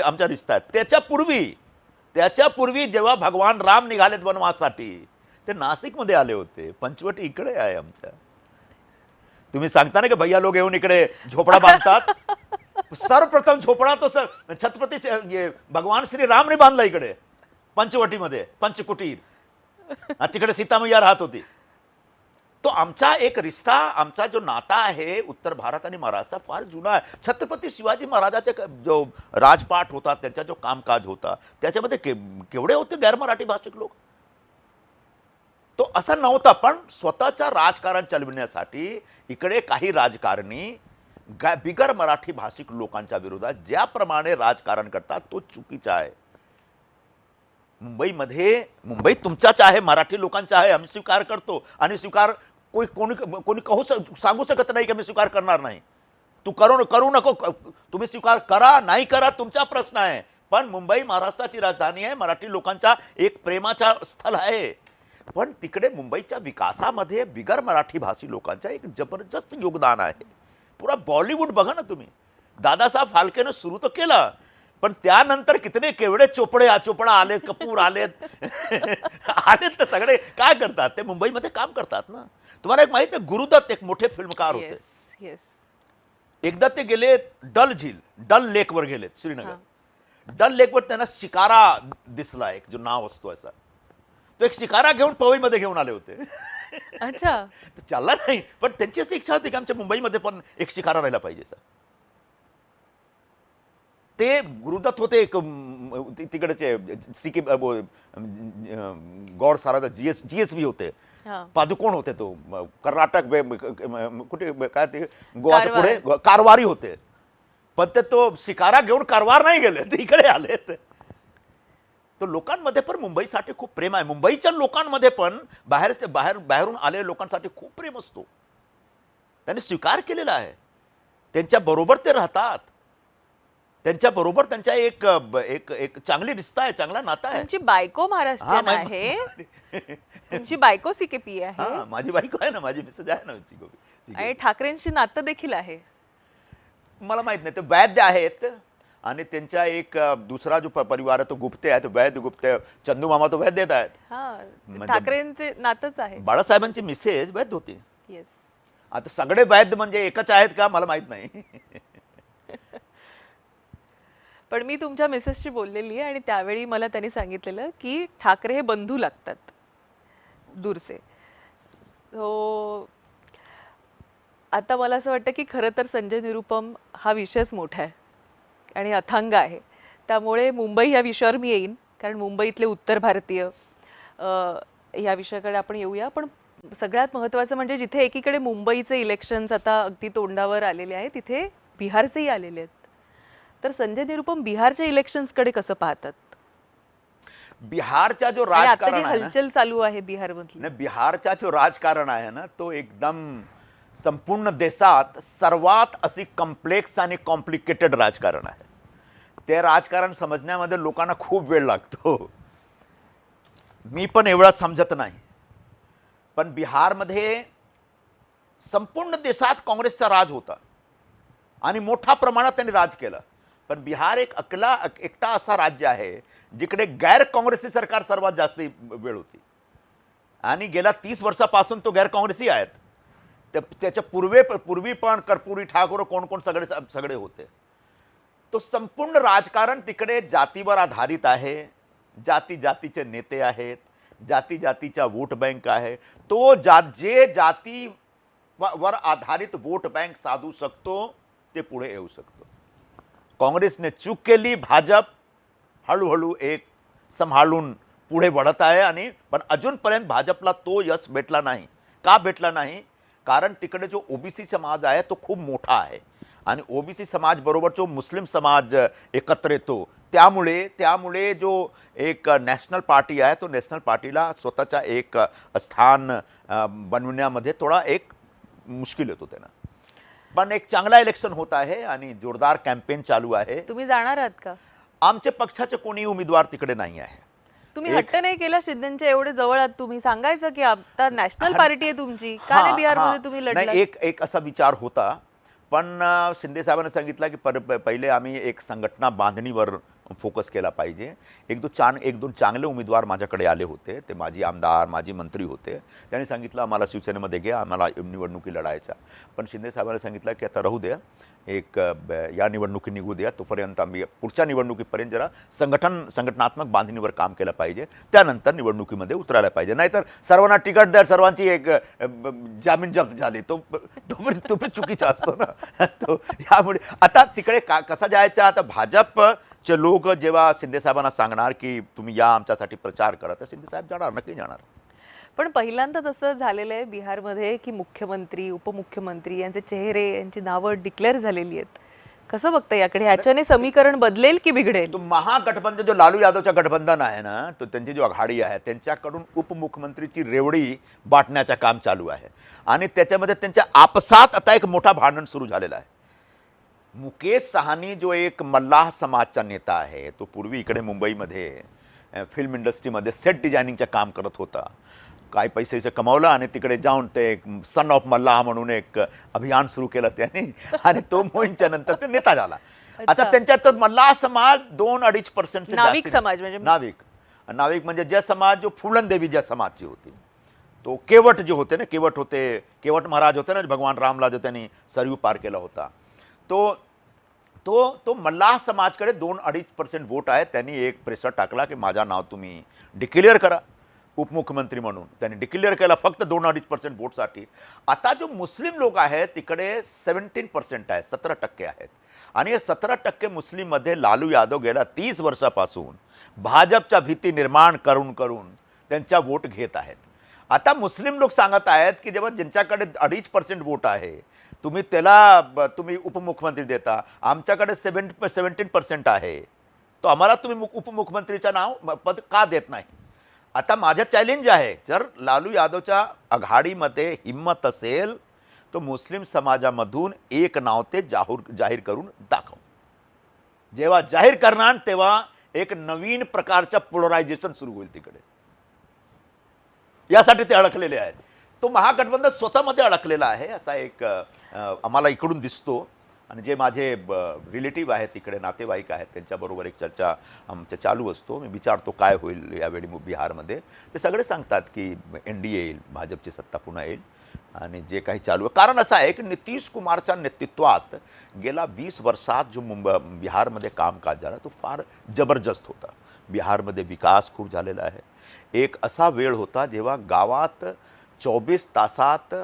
आमच्या रिश्ता आहेत. त्याच्यापूर्वी जेव्हा भगवान राम निघालेत वनवासासाठी ते नाशिकमध्ये आले होते. पंचवटी इकडे आहे आमच्या. तुम्ही सांगता ना की भैया लोक येऊन इकडे झोपडा बांधतात. सर्वप्रथम झोपडा तो छत्रपती भगवान श्री रामने बांधला इकडे पंचवटीमध्ये, पंचकुटीर. तिकडे सीतामैया राहत होती. तो आमचा एक रिश्ता, आमचा जो नाता आहे उत्तर भारत आणि महाराष्ट्र फार जुना आहे. छत्रपती शिवाजी महाराजाचे जो राजपाट होता, त्यांचा जो कामकाज होता, त्याच्यामध्ये केवढे होते गैरमराठी भाषिक लोक. तो असा नव्हता. पण स्वतःचा राजकारण चालविण्यासाठी इकडे काही राजकारणी बिगर मराठी भाषिक लोकांच्या विरोधात ज्याप्रमाणे राजकारण करतात तो चुकीचा आहे. मुंबईत तुमचाच आहे, मराठी लोकांचा आहे, आम्ही स्वीकार करतो. आणि स्वीकार कोणी सांगू शकत नाही की मी स्वीकार करणार नाही. तू करू नको, तुम्ही स्वीकार करा नाही करा तुमचा प्रश्न आहे. पण मुंबई महाराष्ट्राची राजधानी आहे, मराठी लोकांचा एक प्रेमाचा स्थळ आहे. पण तिकडे मुंबईच्या विकासामध्ये बिगर मराठी भाषी लोकांचा एक जबरदस्त योगदान आहे. पुरा बॉलिवूड बघा ना तुम्ही. दादासाहेब फाल्केनं सुरू तर केलं, पण त्यानंतर कितने केवढे चोपडा आलेत, कपूर आलेत आलेत तर सगळे काय करतात ते मुंबईमध्ये काम करतात ना. तुम्हाला एक माहिती आहे, गुरुदत्त एक मोठे फिल्मकार होते. एकदा ते गेले डल लेकवर गेलेत श्रीनगर. डल लेकवर त्यांना शिकारा दिसला, एक जो नाव असतो असा. तो एक शिकारा घेऊन पवईमध्ये घेऊन आले होते.
अच्छा.
चालला नाही, पण त्यांची अशी इच्छा होती की आमच्या मुंबईमध्ये पण एक शिकारा राहिला पाहिजे सर. ते गुरुदत्त होते एक तिकडचे सिक्कीम गौर सारा GSV होते. पादुकोण होते, तो कर्नाटक कुठे काय ते गोवाच्या पुढे कारवारी होते. पण ते तो शिकारा घेऊन कारवार नाही गेले, ते इकडे आलेत. तो लोकांमध्ये पण मुंबईसाठी खूप प्रेम आहे. मुंबईच्या लोकांमध्ये पण बाहेरून आलेल्या लोकांसाठी खूप प्रेम असतो. त्यांनी स्वीकार केलेला आहे. त्यांच्या बरोबर ते राहतात. त्यांच्या बरोबर त्यांच्या एक एक चांगली रिश्ता आहे, चांगला नाता आहे.
तुमची बायको महाराष्ट्रीयन आहे, तुमची बायको CKP आहे.
माझी बायको आहे ना, माझी मिसेस आहे ना CKP.
आणि ठाकरेंशी नातं देखील आहे.
मला माहित नाही, ते वैद्य आहेत. आणि त्यांचा एक दुसरा जो परिवार आहे तो गुप्ते आहे, तो वैद्य गुप्ते. चंदू मामा तो वैद्य आहेत.
ठाकरेंचे नातच आहे.
बाळासाहेबांची मिसेस वैद्य होती.
येस.
आता सगळे वैद्य म्हणजे एकच आहेत का मला माहित नाही.
पण मी तुमच्या मिसेसशी बोललेली आहे आणि त्यावेळी मला त्यांनी सांगितलेलं की ठाकरे हे बंधू लागतात दूरचे. सो आता मला असं वाटतं की खरं तर संजय निरुपम हा विषयच मोठा आहे आणि अथांग आहे. त्यामुळे मुंबई या विषयावर मी येईन, कारण मुंबईतले उत्तर भारतीय या विषयाकडे आपण येऊया. पण सगळ्यात महत्त्वाचं म्हणजे जिथे एकीकडे मुंबईचे इलेक्शन्स आता अगदी तोंडावर आलेले आहे, तिथे बिहारचेही आलेले आहेत. तर संजय निरुपम बिहारच्या इलेक्शन्सकडे कसं पाहतात?
बिहारचा जो राजकारण आहे,
हलचल चालू आहे बिहारमधली,
बिहारचा जो राजकारण आहे ना, तो एकदम संपूर्ण देशात सर्वात अशी कॉम्प्लेक्स आणि कॉम्प्लिकेटेड राजकारण आहे. ते राजकारण समजण्यामध्ये लोकांना खूप वेळ लागतो. मी पण एवढा समजत नाही. पण बिहारमध्ये संपूर्ण देशात काँग्रेसचा राज होता आणि मोठ्या प्रमाणात त्यांनी राज केलं. पण बिहार एकटा असा राज्य आहे जिकडे गैर काँग्रेसी सरकार सर्वात जास्त वेळ होती. आणि गेल्या 30 वर्षापासून तो गैर काँग्रेसी आहेत. त्याच्या पूर्वी पण कर्पुरी ठाकूर कोण सगळे होते. तो संपूर्ण राजकारण तिकडे जातीवर आधारित आहे. जातीचे नेते आहेत, जातीच्या वोट बँक आहे. तो जे जातीवर आधारित वोट बँक साधू शकतो ते पुढे येऊ शकतो. काँग्रेसने चूक केली. भाजप हळूहळू एक सांभाळून पुढे बढ़त आहे. आणि पण अजूनपर्यंत भाजपला तो यश भेटला नाही. का भेटला नाही? कारण तिकडे जो ओबीसी समाज आहे तो खूप मोठा आहे आणि ओबीसी समाज बरोबर जो मुस्लिम समाज एकत्र येतो. त्यामुळे जो एक नॅशनल पार्टी आहे तो नॅशनल पार्टीला स्वतःचा एक स्थान बनवण्यामध्ये थोडा एक मुश्किल येतो त्यांना. पण एक चांगला इलेक्शन होत आहे आणि जोरदार कॅम्पेन चालू आहे.
तुम्ही जाणार आहात का?
आमचे पक्षाचे कोणी उमेदवार तिकडे नाही आहे.
तुम्ही हट्ट नाही केला, शिंदेच्या एवढे जवळ आहात तुम्ही, सांगायचं की आता नॅशनल पार्टी आहे तुमची, का नाही
हां,
बिहारमध्ये
हां.
तुम्ही
नाही,
लढला?
एक असा विचार होता, पण शिंदे साहेबांनी सांगितलं की पहिले आम्ही एक संघटना बांधणीवर फोकस केला पाहिजे. एक दोन चांगले उमेदवार माझ्याकडे आले होते, ते माजी आमदार, माजी मंत्री होते. त्यांनी सांगितलं आम्हाला शिवसेनेमध्ये घ्या, आम्हाला निवडणुकी लढायच्या. पण शिंदे साहेबांनी सांगितलं की आता राहू द्या, या निवडणुकी निघू द्या, तोपर्यंत आम्ही पुढच्या निवडणुकीपर्यंत जरा संघटनात्मक बांधणीवर काम केलं पाहिजे, त्यानंतर निवडणुकीमध्ये उतरायला पाहिजे. नाहीतर सर्वांना तिकीट द्या, सर्वांची एक जामीन जप्त झाली, तोपर्यंत तुम्ही चुकीचा असतो ना. तो यामुळे आता तिकडे कसा जायचा. आता भाजपचे लोक जेव्हा शिंदे साहेबांना सांगणार की तुम्ही या आमच्यासाठी प्रचार करा, तर शिंदे साहेब जाणार, नक्की जाणार.
पण पहिल्यांदा तसं झालेलं आहे बिहारमध्ये की मुख्यमंत्री, उपमुख्यमंत्री यांचे चेहरे, यांची नावं डिक्लेअर झालेली आहेत. कसं बघता याकडे? ह्याच्याने समीकरण बदलेल की बिघडेल?
तो महागठबंधन जो लालू यादवचा गठबंधन आहे ना, तो त्यांची जो आघाडी आहे त्यांच्याकडून उपमुख्यमंत्रीची रेवडी वाटण्याचं काम चालू आहे. आणि त्याच्यामध्ये त्यांच्या आपसात आता एक मोठा भांडण सुरू झालेला आहे. मुकेश साहनी जो एक मल्लाह समाजचा नेता आहे, तो पूर्वी इकडे मुंबईमध्ये फिल्म इंडस्ट्रीमध्ये सेट डिझायनिंगचं काम करत होता. काय पैसे कमावलं आणि तिकडे जाऊन ते एक सन ऑफ मल्लाह म्हणून एक अभियान सुरू केलं त्याने, आणि तो मोहीमच्या नंतर ते नेता झाला. आता त्यांच्यात मल्लाह समाज 2-2.5%
नाविक समाज म्हणजे
नाविक म्हणजे जे समाज जो फुलन देवी ज्या समाजची होती, तो केवट जे होते ना, केवट महाराज होते ना, भगवान रामला जो त्यांनी सरयू पार केला होता, तो मल्लाह समाजकडे 2-2.5% वोट आहे. त्यांनी एक प्रेसर टाकला की माझं नाव तुम्ही डिक्लेअर करा उपमुख्यमंत्री म्हणून. त्यांनी डिक्लेअर केला फक्त 2-2.5% वोटसाठी. आता जो मुस्लिम लोक आहेत तिकडे 17% आहे, 17% आहेत. आणि हे 17% मुस्लिममध्ये लालू यादव गेल्या 30 वर्षापासून भाजपच्या भीती निर्माण करून त्यांच्या वोट घेत आहेत. आता मुस्लिम लोक सांगत आहेत की जेव्हा ज्यांच्याकडे 2.5% वोट आहे, तुम्ही उपमुख्यमंत्री देता, आमच्याकडे 17% आहे, तो आम्हाला तुम्ही उपमुख्यमंत्रीचं नाव पद का देत नाही? आता माझं चॅलेंज आहे, जर लालू यादवच्या आघाडीमध्ये हिम्मत असेल तो मुस्लिम समाजामधून एक नाव ते जाहीर करून दाखव. जेव्हा जाहीर करणार तेव्हा एक नवीन प्रकारचं पोलरायझेशन सुरू होईल तिकडे. यासाठी ते अडकलेले आहेत. तो महागठबंधन स्वतःमध्ये अडकलेला आहे असा एक आम्हाला इकडून दिसतो. आणि जे माझे रिलेटिव्ह आहेत तिकडे, नातेवाईक आहेत, त्यांच्याबरोबर एक चर्चा आमच्या चालू असतो. मी विचारतो काय होईल यावेळी बिहारमध्ये. ते सगळे सांगतात की NDA येईल, भाजपची सत्ता पुन्हा येईल. आणि जे काही चालू आहे, कारण असं आहे की नितीश कुमारच्या नेतृत्वात गेल्या 20 वर्षात जो बिहारमध्ये कामकाज झाला तो फार जबरदस्त होता. बिहारमध्ये विकास खूप झालेला आहे. एक असा वेळ होता जेव्हा गावात 24 तासात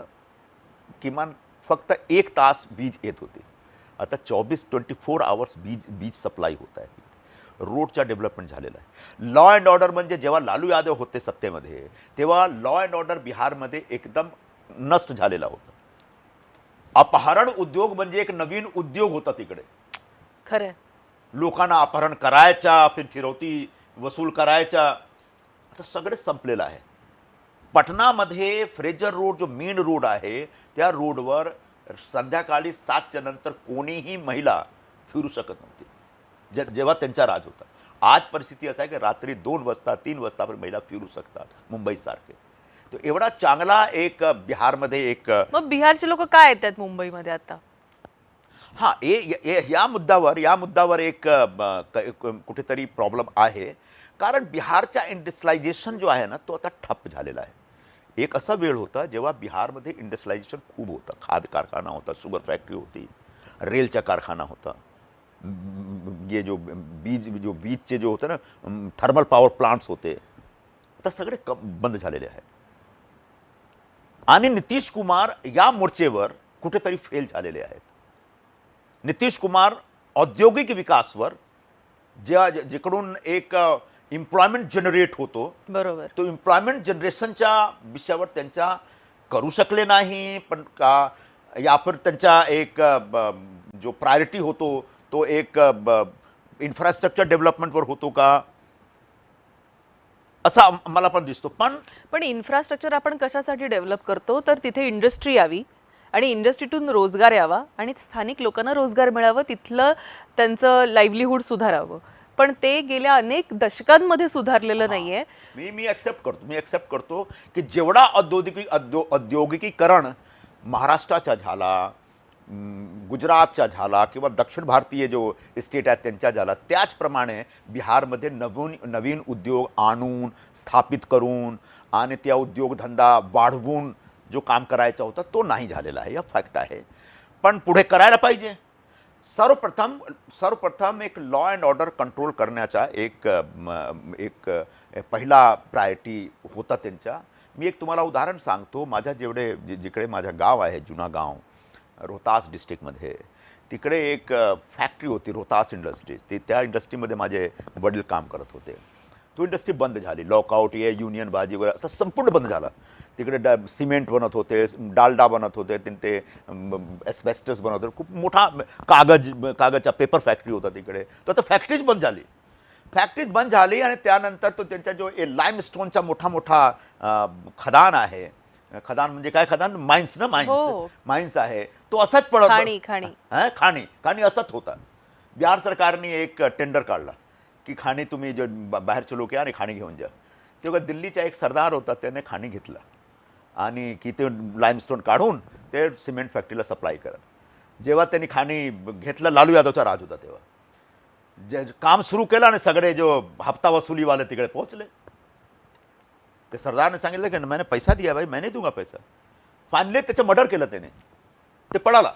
किमान फक्त 1 तास वीज येत होती. आता 24 आवर्स वीज सप्लाय होत आहे. रोडचा डेव्हलपमेंट झालेला आहे. लॉ अँड ऑर्डर म्हणजे जेव्हा लालू यादव होते सत्तेमध्ये तेव्हा लॉ अँड ऑर्डर बिहारमध्ये एकदम नष्ट झालेला होता. अपहरण उद्योग म्हणजे एक नवीन उद्योग होता तिकडे.
खरं
लोकांना अपहरण करायचा, फिरौती वसूल करायचा, आता सगळे संपलेलं आहे. पटनामध्ये फ्रेजर रोड जो मेन रोड आहे त्या रोडवर संध्याकाळी 7च्या नंतर कोणीही महिला फिरू शकत नव्हती जेव्हा त्यांचा राज होता. आज परिस्थिती असं आहे की रात्री 2 वाजता 3 वाजता पण महिला फिरू शकतात मुंबईसारखे. तो एवढा चांगला एक बिहारमध्ये एक.
मग बिहारचे लोक काय येतात मुंबईमध्ये आता?
हां, या मुद्द्यावर एक कुठेतरी प्रॉब्लेम आहे. कारण बिहारचा इंडस्ट्रियलायझेशन जो आहे ना तो आता ठप्प झालेला आहे. एक असा वेळ होता जेव्हा बिहारमध्ये इंडस्ट्रियलायझेशन खूप होतं. खाद कारखाना होता, शुगर फॅक्टरी होती, रेलचा कारखाना होता. ये जो बीजचे जो होते ना थर्मल पॉवर प्लांट्स होते, आता सगळे बंद झालेले आहेत. आणि नितीश कुमार या मोर्चेवर कुठेतरी फेल झालेले आहेत. नितीश कुमार औद्योगिक विकासवर जिकडून एक एम्प्लॉयमेंट जनरेट होतो,
बरोबर,
तो एम्प्लॉयमेंट जनरेशनच्या विषयावर त्यांचा करू शकले नाही. पण का या फिर त्यांचा एक जो प्रायोरिटी होतो तो एक इन्फ्रास्ट्रक्चर डेव्हलपमेंटवर होतो का असा मला पण दिसतो. पण
इन्फ्रास्ट्रक्चर आपण कशासाठी डेव्हलप करतो तर तिथे इंडस्ट्री यावी आणि इंडस्ट्रीतून रोजगार यावा आणि स्थानिक लोकांना रोजगार मिळावं, तिथलं त्यांचं लाईव्हलीहूड सुधारावं. पण ते गेल्या अनेक दशकांमध्ये सुधारलेलं नाहीये.
मी ॲक्सेप्ट करतो की जेवढा औद्योगिकीकरण महाराष्ट्राचा झाला, गुजरातचा झाला किंवा दक्षिण भारतीय जो स्टेट आहेत त्यांच्या झाला, त्याचप्रमाणे बिहारमध्ये नवीन उद्योग आणून स्थापित करून आणि त्या उद्योगधंदा वाढवून जो काम करायचा होता तो नाही झालेला आहे, हा फॅक्ट आहे. पण पुढे करायला पाहिजे. सर्वप्रथम एक लॉ अँड ऑर्डर कंट्रोल करण्याचा एक पहिला प्रायोरिटी होता त्यांचा. मी एक तुम्हाला उदाहरण सांगतो. माझ्या जिकडे माझं गाव आहे, जुना गाव रोहतास डिस्ट्रिक्टमध्ये, तिकडे एक फॅक्टरी होती रोहतास इंडस्ट्रीज. त्या इंडस्ट्रीमध्ये माझे वडील काम करत होते. तो इंडस्ट्री बंद झाली. लॉकआउट युनियन बाजी वगैरे आता संपूर्ण बंद झाला. तिकडे सिमेंट बनत होते, डालडा बनत होते, ते एस्बेस्टस बनत होते. खूप मोठा कागदचा पेपर फॅक्टरी होता तिकडे. तर आता फॅक्टरीज बंद झाली आणि त्यानंतर तो त्यांचा जो लाईमस्टोनचा मोठा खदान आहे. खदान म्हणजे काय? खदान माइन्स ना, माइन्स आहे. तो असाच पडत खाणी असाच होता. बिहार सरकारने एक टेंडर काढला की खाणी तुम्ही जो बाहेरचे लोक आहे आणि खाणी घेऊन जा. तेव्हा दिल्लीचा एक सरदार होता, त्याने खाणी घेतला आणि की ते लाईमस्टोन काढून ते सिमेंट फॅक्टरीला सप्लाय करत. जेव्हा त्यांनी खाणी घेतलं, लालू यादवचा राज होता, तेव्हा जे काम सुरू केलं आणि सगळे जो हप्ता वसुलीवाले तिकडे पोहोचले. ते सरदारने सांगितलं की मैंने पैसा दिया भाई, मैं नहीं दूंगा पैसा. फायनली त्याचं मर्डर केलं त्याने, ते पळाला.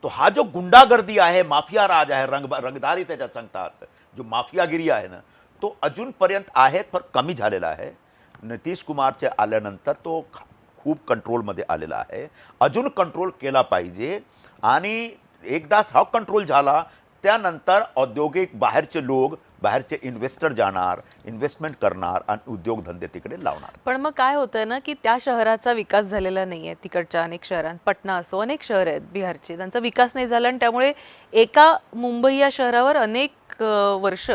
तो हा जो गुंडागर्दी आहे, माफिया राज आहे, रंगदारी त्याच्यात सांगतात, जो माफियागिरी आहे ना, तो अजूनपर्यंत आहे पण कमी झालेला आहे. नितीश कुमारचे आल्यानंतर तो खूप कंट्रोलमध्ये आलेला आहे. अजून कंट्रोल केला पाहिजे आणि एकदा हा कंट्रोल झाला त्यानंतर औद्योगिक बाहेरचे इन्व्हेस्टर जाणार, इन्व्हेस्टमेंट करणार आणि उद्योगधंदे तिकडे लावणार.
पण मग काय होतंय ना की त्या शहराचा विकास झालेला नाहीये. तिकडच्या अनेक शहरांत, पटना असो, अनेक शहर आहेत बिहारची, त्यांचा विकास नाही झाला आणि त्यामुळे एका मुंबई या शहरावर अनेक वर्ष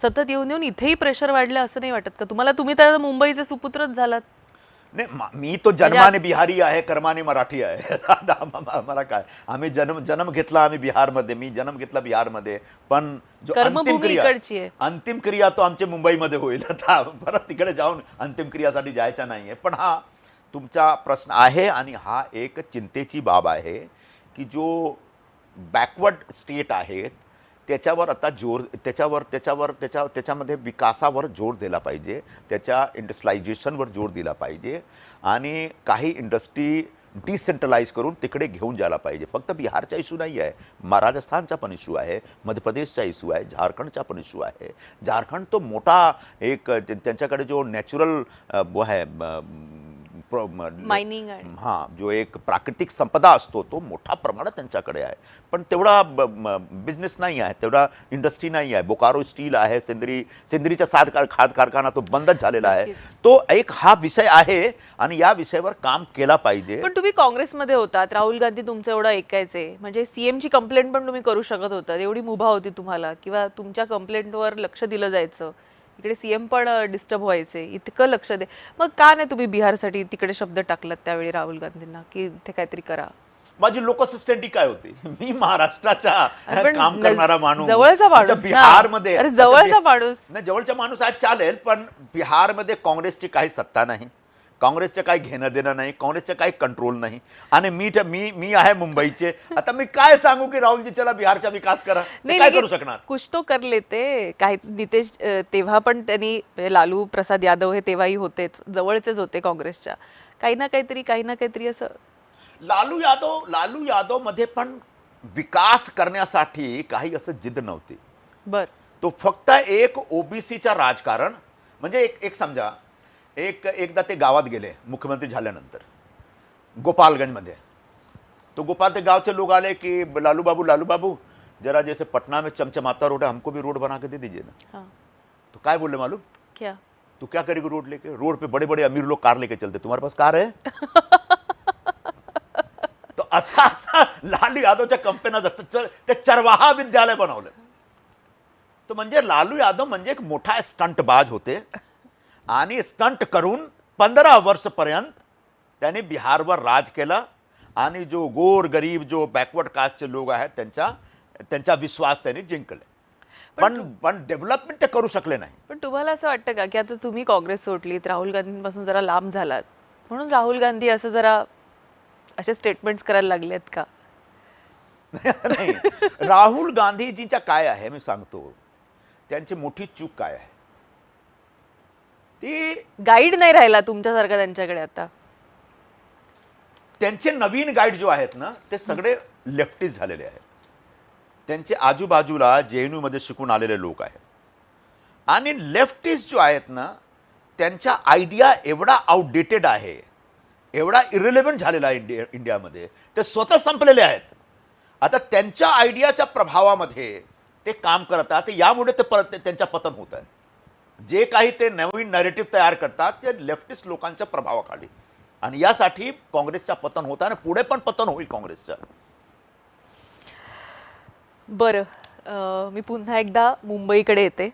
सतत येऊन इथेही प्रेशर वाढलं असं नाही वाटत का तुम्हाला? तुम्ही तर मुंबईचे सुपुत्रच झालात.
नाही, मी तो जन्माने बिहारी आहे, कर्माने मराठी आहे. मला काय, आम्ही जन्म घेतला आम्ही बिहारमध्ये, मी जन्म घेतला बिहारमध्ये, पण जो अंतिम क्रिया तो आमच्या मुंबईमध्ये होईल. आता परत तिकडे जाऊन अंतिम क्रियासाठी जायचा नाहीये. पण हा तुमचा प्रश्न आहे आणि हा एक चिंतेची बाब आहे की जो बॅकवर्ड स्टेट आहेत त्याच्यावर आता त्याच्यामध्ये विकासावर जोर दिला पाहिजे, त्याच्या इंडस्ट्रियलायझेशनवर जोर दिला पाहिजे आणि काही इंडस्ट्री डिसेंट्रलाइज करून तिकडे घेऊन जायला पाहिजे. फक्त बिहारचा इश्यू नाही आहे, राजस्थानचा पण इश्यू आहे, मध्य प्रदेशचा इश्यू आहे, झारखंडचा पण इश्यू आहे. झारखंड तो मोठा एक त्यांच्याकडे जो नॅचरल वो आहे
मायनिंग,
जो एक प्राकृतिक संपदा असतो तो मोठा प्रमाणात त्यांच्याकडे आहे. पण तेवढा बिझनेस नाही आहे, तेवढा इंडस्ट्री नाही आहे. बोकारो स्टील आहे, सेंद्रीचा खाद कारखाना तो बंदच झालेला आहे. तो एक हा विषय आहे आणि या विषयावर काम केला पाहिजे.
पण तुम्ही काँग्रेसमध्ये होतात, राहुल गांधी तुमचं एवढं ऐकायचे, म्हणजे सीएमची कंप्लेंट पण तुम्ही करू शकत होता, एवढी मुभा होती तुम्हाला, किंवा तुमच्या कंप्लेंटवर लक्ष दिलं जायचं. इकडे सीएम पण डिस्टर्ब व्हायचे, इतकं लक्ष दे. मग का नाही तुम्ही बिहारसाठी तिकडे शब्द टाकलात त्यावेळी राहुल गांधींना की इथे काहीतरी करा?
माझी लोकसिस्टंटी काय होती? मी महाराष्ट्राचा काम करणारा माणूस,
जवळचा माणूस,
बिहारमध्ये
जवळचा माणूस
नाही, जवळचा माणूस आज चालेल, पण बिहारमध्ये काँग्रेसची काही सत्ता नाही, काँग्रेसचं काही घेणं देणं नाही, काँग्रेसचं काही कंट्रोल नाही. आणि मी आहे मुंबईचे. आता मी काय सांगू की राहुलजी चला बिहारचा विकास करा, काय करू शकणार?
कुछ तो कर लेते. काही नितेश तेव्हा पण त्यांनी, लालू प्रसाद यादव हे तेव्हाही होतेच, जवळचेच होते काँग्रेसच्या. काही ना काहीतरी असं
लालू यादव मध्ये पण विकास करण्यासाठी काही असं जिद्द नव्हती. तो फक्त एक ओबीसीचा राजकारण, म्हणजे एक समजा एकदा ते गावात गेले मुख्यमंत्री झाल्यानंतर गोपालगंजमध्ये. तो ते गावचे लोग आले कि लालू बाबू जरा जैसे पटना में चमचमाता रोड है, हमको भी रोड बना के दे दीजिए ना. तो काय बोलले मालूम?
क्या?
तू क्या करेगी रोड लेके? रोड पे बड़े बड़े अमीर लोग कार लेके चलते, तुम्हारे पास कार है? तो असा लालू यादवच्या कंपन्या ते चरवाहा विद्यालय बनवलं. तो म्हणजे लालू यादव म्हणजे एक मोठा स्टंटबाज होते आणि स्टंट करून 15 वर्षपर्यंत त्याने बिहारवर राज केला आणि जो गोर गरीब जो बॅकवर्ड कास्टचे लोक आहेत त्यांचा विश्वास त्यांनी जिंकले. पण डेव्हलपमेंट ते करू शकले नाही.
पण तुम्हाला असं वाटतं का की आता तुम्ही काँग्रेस सोडलीत, राहुल गांधींपासून जरा लांब झालात, म्हणून राहुल गांधी असं जरा असे स्टेटमेंट्स करायला लागलेत का?
नाही, राहुल गांधीजींच्या काय आहे मी सांगतो, त्यांची मोठी चूक काय आहे ती,
गाईड नाही राहिला तुमच्यासारखा त्यांच्याकडे आता.
त्यांचे नवीन गाईड जो आहेत ना ते सगळे लेफ्टिस्ट झालेले आहेत. त्यांचे आजूबाजूला JNU मध्ये शिकून आलेले लोक आहेत आणि लेफ्टिस्ट जो आहेत ना त्यांच्या आयडिया एवढा आउटडेटेड आहे, एवढा इरिलेव्हंट झालेला आहे इंडियामध्ये, ते स्वतः संपलेले आहेत. आता त्यांच्या आयडियाच्या प्रभावामध्ये ते काम करतात, यामुळे ते परत त्यांच्या पतन होत आहे. जे काही ते नवीन नॅरेटिव्ह तयार करतात ते लेफ्टिस्ट लोकांच्या प्रभावाखाली, आणि यासाठी काँग्रेसचा पतन होत आहे आणि पुढे पण पतन होईल काँग्रेसचं.
बरं, मी पुन्हा एकदा मुंबईकडे येते.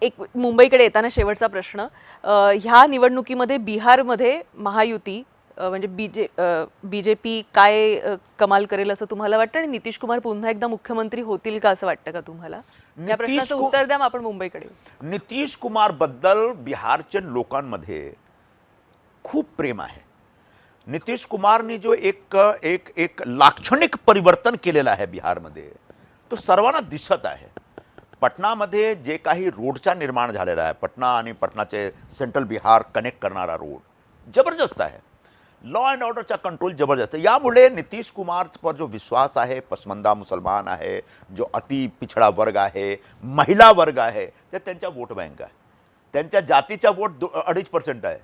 एक मुंबईकडे येताना शेवटचा प्रश्न, ह्या निवडणुकीमध्ये बिहारमध्ये महायुती म्हणजे BJP काय कमाल करेल असं तुम्हाला वाटतं, आणि नितीश कुमार पुन्हा एकदा मुख्यमंत्री होतील का असं वाटतं का तुम्हाला? या प्रश्नाचं उत्तर द्या, आपण मुंबईकडे येऊ.
नितीश कुमार बद्दल बिहारच्या लोकांमध्ये खूप प्रेम आहे. नितीश कुमारने जो एक एक एक लाक्षणिक परिवर्तन केलेलं आहे बिहारमध्ये, तो सर्वांना दिसत आहे. पटनामध्ये जे काही रोडचा निर्माण झालेला आहे, पटना आणि पटनाचे सेंट्रल बिहार कनेक्ट करणारा रोड जबरदस्त आहे. लॉ अँड ऑर्डरचा कंट्रोल जबरदस्त आहे. यामुळे नितीश कुमारवर जो विश्वास आहे, पसमंदा मुसलमान आहे, जो अति पिछड़ा वर्ग आहे, महिला वर्ग आहे, ते त्यांच्या वोट बँक आहे. त्यांच्या जातीचा वोट 2.5% आहे.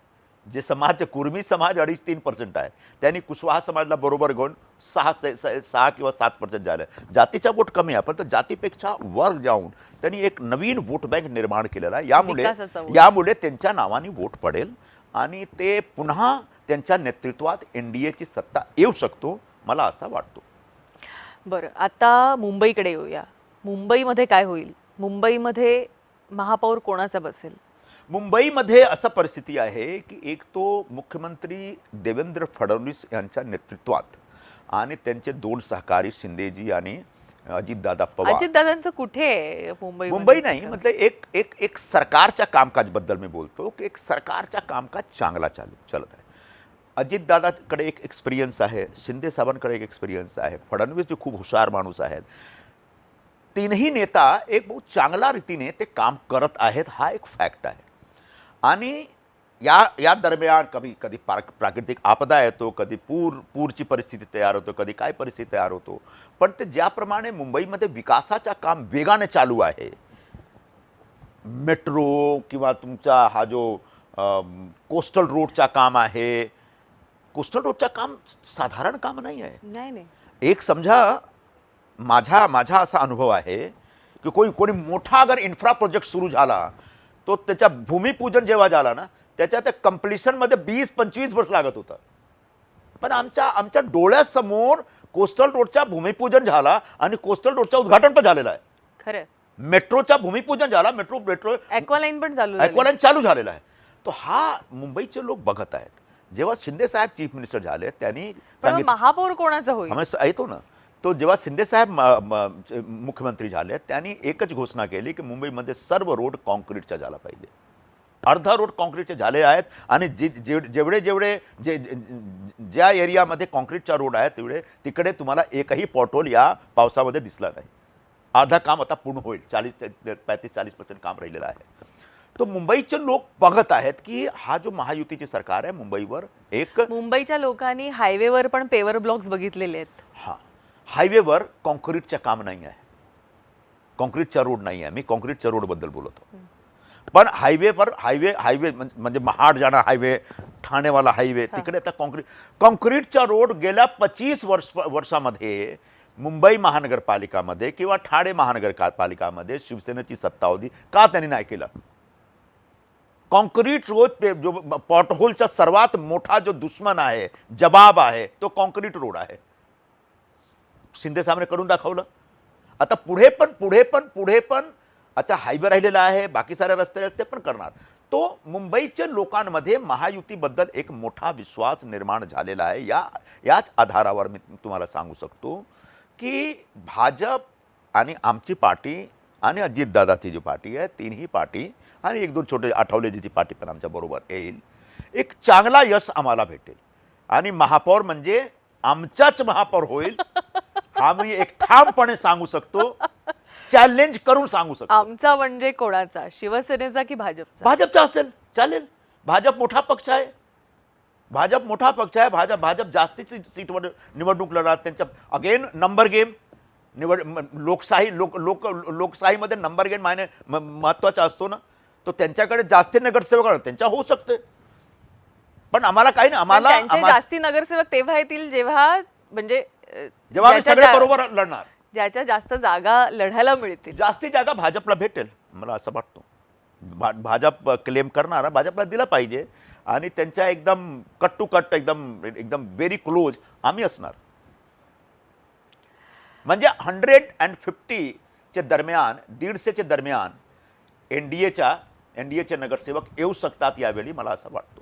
जे समाज, कुर्मी समाज 2.5-3% आहे. त्यांनी कुशवाहा समाजला बरोबर घेऊन 6 किंवा 7% झालं. जातीचा वोट कमी आहे, पण तो जातीपेक्षा वर जाऊन त्यांनी एक नवीन वोट बँक निर्माण केलेला आहे. यामुळे त्यांच्या नावाने वोट पडेल आणि ते पुन्हा त्यांच्या नेतृत्वात NDAची सत्ता येऊ शकतो, मला असं वाटतो.
बरं, आता मुंबईकडे येऊया. मुंबईमध्ये काय होईल? मुंबईमध्ये महापौर कोणाचा बसेल?
मुंबईमध्ये असं परिस्थिती आहे की एक तो मुख्यमंत्री देवेंद्र फडणवीस यांच्या नेतृत्वात आणि त्यांचे 2 सहकारी शिंदेजी आणि अजितदादा पवार.
अजितदादांचं कुठे आहे
मुंबई नाही, मतलब एक सरकारच्या कामकाजबद्दल मी बोलतो की एक सरकारच्या कामकाज चांगला चलत आहे. अजितदादाकडे एक एक्सपिरियन्स आहे, शिंदे साहेबांकडे एक एक्सपिरियन्स आहे, फडणवीस जो खूप हुशार माणूस आहेत. तीनही नेता एक बहुत चांगला रीतीने ते काम करत आहेत, हा एक फॅक्ट आहे. आणि या दरम्यान कधी प्राकृतिक आपदा येतो, कधी पूरची परिस्थिती तयार होतो, कधी काय परिस्थिती तयार होतो. पण ते ज्याप्रमाणे मुंबईमध्ये विकासाचा काम वेगाने चालू आहे, मेट्रो किंवा तुमचा हा जो कोस्टल रोडचा काम आहे, कोस्टल रोडचा काम साधारण काम नाही आहे.
नाही.
एक समजा माझा असा अनुभव आहे की कोणी मोठा अगर इन्फ्रा प्रोजेक्ट सुरू झाला, तो त्याच्या भूमिपूजन जेव्हा झाला ना, त्याच्या त्या कंप्लिशनमध्ये 20-25 वर्ष लागत होतं. पण आमच्या डोळ्यासमोर कोस्टल रोडचा भूमिपूजन झाला आणि कोस्टल रोडचं उद्घाटन पण झालेलं आहे.
खरं.
मेट्रोचा भूमिपूजन झाला, मेट्रो
ॲक्वालाईन पण
चालू झालेला आहे. तो हा मुंबईचे लोक बघत आहेत. जेव्हा शिंदे साहेब चीफ मिनिस्टर झाले त्यांनी सांगितलं
महापौर कोणाचा होईल,
येतो ना, तो जेव्हा शिंदे साहेब मुख्यमंत्री झाले त्यांनी एकच घोषणा केली की मुंबईमध्ये सर्व रोड कॉन्क्रीटचा झाला पाहिजे. अर्धा रोड कॉन्क्रीटचे झाले आहेत आणि जेवढे ज्या एरियामध्ये कॉन्क्रीटचा रोड आहे तिकडे तुम्हाला एकही पॉटहोल या पावसामध्ये दिसला नाही. अर्धा काम आता पूर्ण होईल, 35-40% काम राहिलेलं आहे. तो मुंबईचे लोक बघत आहेत की हा जो महायुतीची सरकार आहे मुंबईवर
मुंबईच्या लोकांनी हायवेवर पण पेवर ब्लॉक्स बघितलेले आहेत.
हा, हायवेवर कॉन्क्रीटचं काम नाही आहे, कॉन्क्रीटचा रोड नाही आहे. मी कॉन्क्रीटच्या रोडबद्दल बोलतो. पण हायवे म्हणजे महाड जाणा हायवे, ठाणेवाला हायवे, तिकडे आता कॉन्क्रीटचा रोड गेल्या 25 वर्षामध्ये मुंबई महानगरपालिकामध्ये किंवा ठाणे महानगरपालिकामध्ये शिवसेनेची सत्ता होती, का त्यांनी नाही केलं? कॉन्क्रीट रोड जो पॉटहोलचा सर्वात मोठा जो दुश्मन आहे, जबाब आहे, तो कॉन्क्रीट रोड आहे. शिंदे साहेबांनी करून दाखवलं. आता पुढे पण आता हायवे राहिलेला आहे, बाकी सारे रस्ते ते पण करणार. तो मुंबईच्या लोकांमध्ये महायुतीबद्दल एक मोठा विश्वास निर्माण झालेला आहे. याच आधारावर मी तुम्हाला सांगू शकतो की भाजप आणि आमची पार्टी आणि अजितदादाची जी पार्टी आहे तीनही पार्टी आणि एक दोन छोटे आठवलेजीची पार्टी पण आमच्याबरोबर येईल. एक चांगला यश आम्हाला भेटेल आणि महापौर म्हणजे आमचाच महापौर होईल हा मी एक ठामपणे सांगू शकतो, चॅलेंज करून सांगू शकतो.
आमचा म्हणजे कोणाचा, शिवसेनेचा की भाजपचा?
भाजपचा असेल चालेल. भाजप मोठा पक्ष आहे, भाजप मोठा पक्ष आहे. भाजप जास्तीची सीटवर निवडणूक लढणार. त्यांच्या अगेन नंबर गेम लोकशाहीमध्ये नंबर गेम महत्वाचा असतो ना, तो त्यांच्याकडे जास्ती नगरसेवक त्यांच्या होऊ शकते. पण आम्हाला काही नाही,
पण त्यांचे जास्ती नगरसेवक तेव्हा येतील जेव्हा म्हणजे
जेव्हा आम्ही सगळे बरोबर लढणार,
ज्याच्या जास्त जागा लढायला मिळतील.
जास्ती जागा भाजपला भेटेल मला असं वाटतं. भाजप क्लेम करणारा भाजपला दिला पाहिजे आणि त्यांच्या एकदम कट टू कट एकदम एकदम व्हेरी क्लोज आम्ही असणार. म्हणजे 150च्या दरम्यान 150च्या दरम्यान एनडीएचे नगरसेवक येऊ शकतात यावेळी मला असं वाटतं.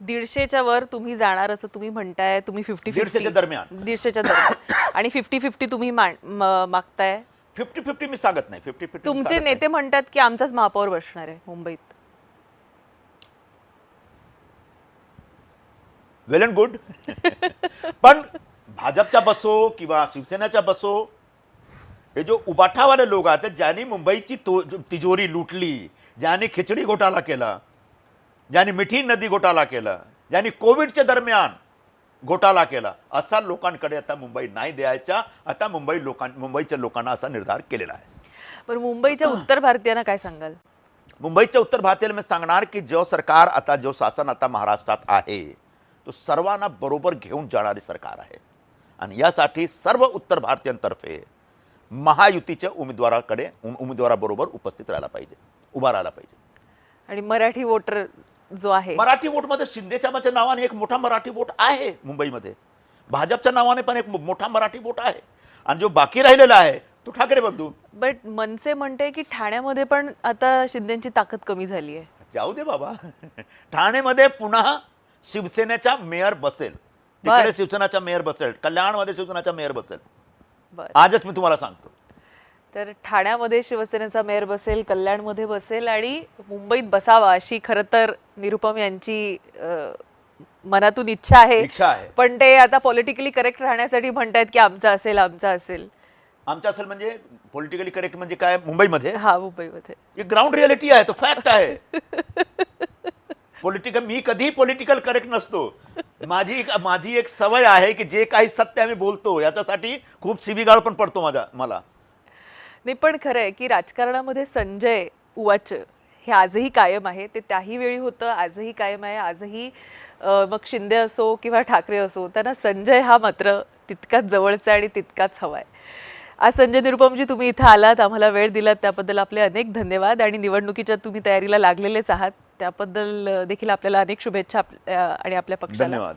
150च्या वर तुम्ही जाणार असं तुम्ही म्हणताय. तुम्ही
150च्या दरम्यान
150च्या दरम्यान आणि 50-50 तुम्ही मागताय.
50-50 मी सांगत नाही. 50-50
तुमचे नेते म्हणतात की आमचाच महापौर बसणार आहे मुंबईत.
वेल अँड गुड. पण भाजपच्या बसो किंवा शिवसेनेच्या बसो, हे जो उबाठावाले लोक आहेत ज्यांनी मुंबईची तिजोरी लुटली, ज्यांनी खिचडी घोटाळा केला, ज्यांनी मिठी नदी घोटाळा केला, ज्यांनी कोविडच्या दरम्यान घोटाळा केला, असा लोकांकडे आता मुंबई नाही द्यायचा. आता मुंबईच्या लोकांना असा निर्धार केलेला आहे.
पण मुंबईच्या उत्तर भारतीयांना काय सांगाल?
मुंबईच्या उत्तर भारतीयाला मी सांगणार की जो सरकार आता जो शासन आता महाराष्ट्रात आहे तो सर्वांना बरोबर घेऊन जाणारे सरकार आहे आणि यासाठी सर्व उत्तर भारतीयांतर्फे महायुतीच्या उमेदवाराबरोबर उपस्थित राहायला पाहिजे, उभा राहायला पाहिजे.
आणि मराठी वोटर जो आहे,
मराठी वोटमध्ये शिंदेच्या नावाने एक मोठा मराठी वोट आहे मुंबईमध्ये, भाजपच्या नावाने पण एक मोठा मराठी वोट आहे आणि जो बाकी राहिलेला आहे तो ठाकरे बंधू.
बट मनसे म्हणते की ठाण्यामध्ये पण आता शिंदेची ताकद कमी झाली आहे.
जाऊ दे बाबा, ठाणेमध्ये पुन्हा शिवसेनेचा मेयर बसेल, तिकडे शिवसेनेचा मेयर बसेल, कल्याणमध्ये शिवसेनेचा मेयर बसेल. आजच मी तुम्हाला सांगतो.
तर ठाण्यामध्ये शिवसेनेचा मेयर बसेल, कल्याणमध्ये बसेल आणि मुंबईत बसावा अशी खरं तर निरुपम यांची मनातून इच्छा आहे. पण ते आता पॉलिटिकली करेक्ट राहण्यासाठी म्हणतायत की आमचा असेल, आमचा असेल.
आमचा असेल म्हणजे पॉलिटिकली करेक्ट म्हणजे काय? मुंबईमध्ये
हा, मुंबईमध्ये
ही ग्राउंड रियालिटी आहे, तो फॅक्ट आहे. मी कधीही पॉलिटिकल करेक्ट नसतो. माझी एक सवय आहे की जे काही सत्य आम्ही बोलतो याच्यासाठी खूप शिवीगाळ पण पडतो मला.
नाही, पण खरं आहे की राजकारणामध्ये संजय उवाच हे आजही कायम आहे. ते त्याही वेळी होतं, आजही कायम आहे. आजही मग शिंदे असो किंवा ठाकरे असो, त्यांना संजय हा मात्र तितकाच जवळचा आणि तितकाच हवा आहे. आज संजय निरुपमजी तुम्ही इथं आलात, आम्हाला वेळ दिलात त्याबद्दल आपले अनेक धन्यवाद. आणि निवडणुकीच्या तुम्ही तयारीला लागलेलेच आहात त्याबद्दल देखील आपल्याला अनेक शुभेच्छा आणि आपल्या पक्षाला
धन्यवाद.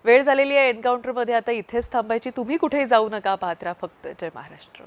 वेळ झालेली आहे एन्काउंटरमध्ये आता इथेच थांबायची. तुम्ही कुठेही जाऊ नका, पाहत राहा फक्त जय महाराष्ट्र.